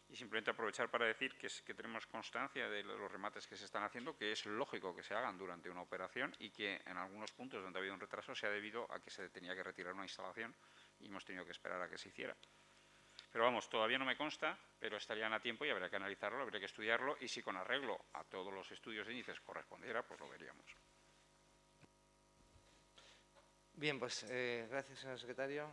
Y simplemente aprovechar para decir que tenemos constancia de los remates que se están haciendo, que es lógico que se hagan durante una operación y que en algunos puntos donde ha habido un retraso se ha debido a que se tenía que retirar una instalación y hemos tenido que esperar a que se hiciera. Pero vamos, todavía no me consta, pero estarían a tiempo y habría que analizarlo, habría que estudiarlo, y si con arreglo a todos los estudios de índices correspondiera, pues lo veríamos. Bien, pues gracias, señor secretario.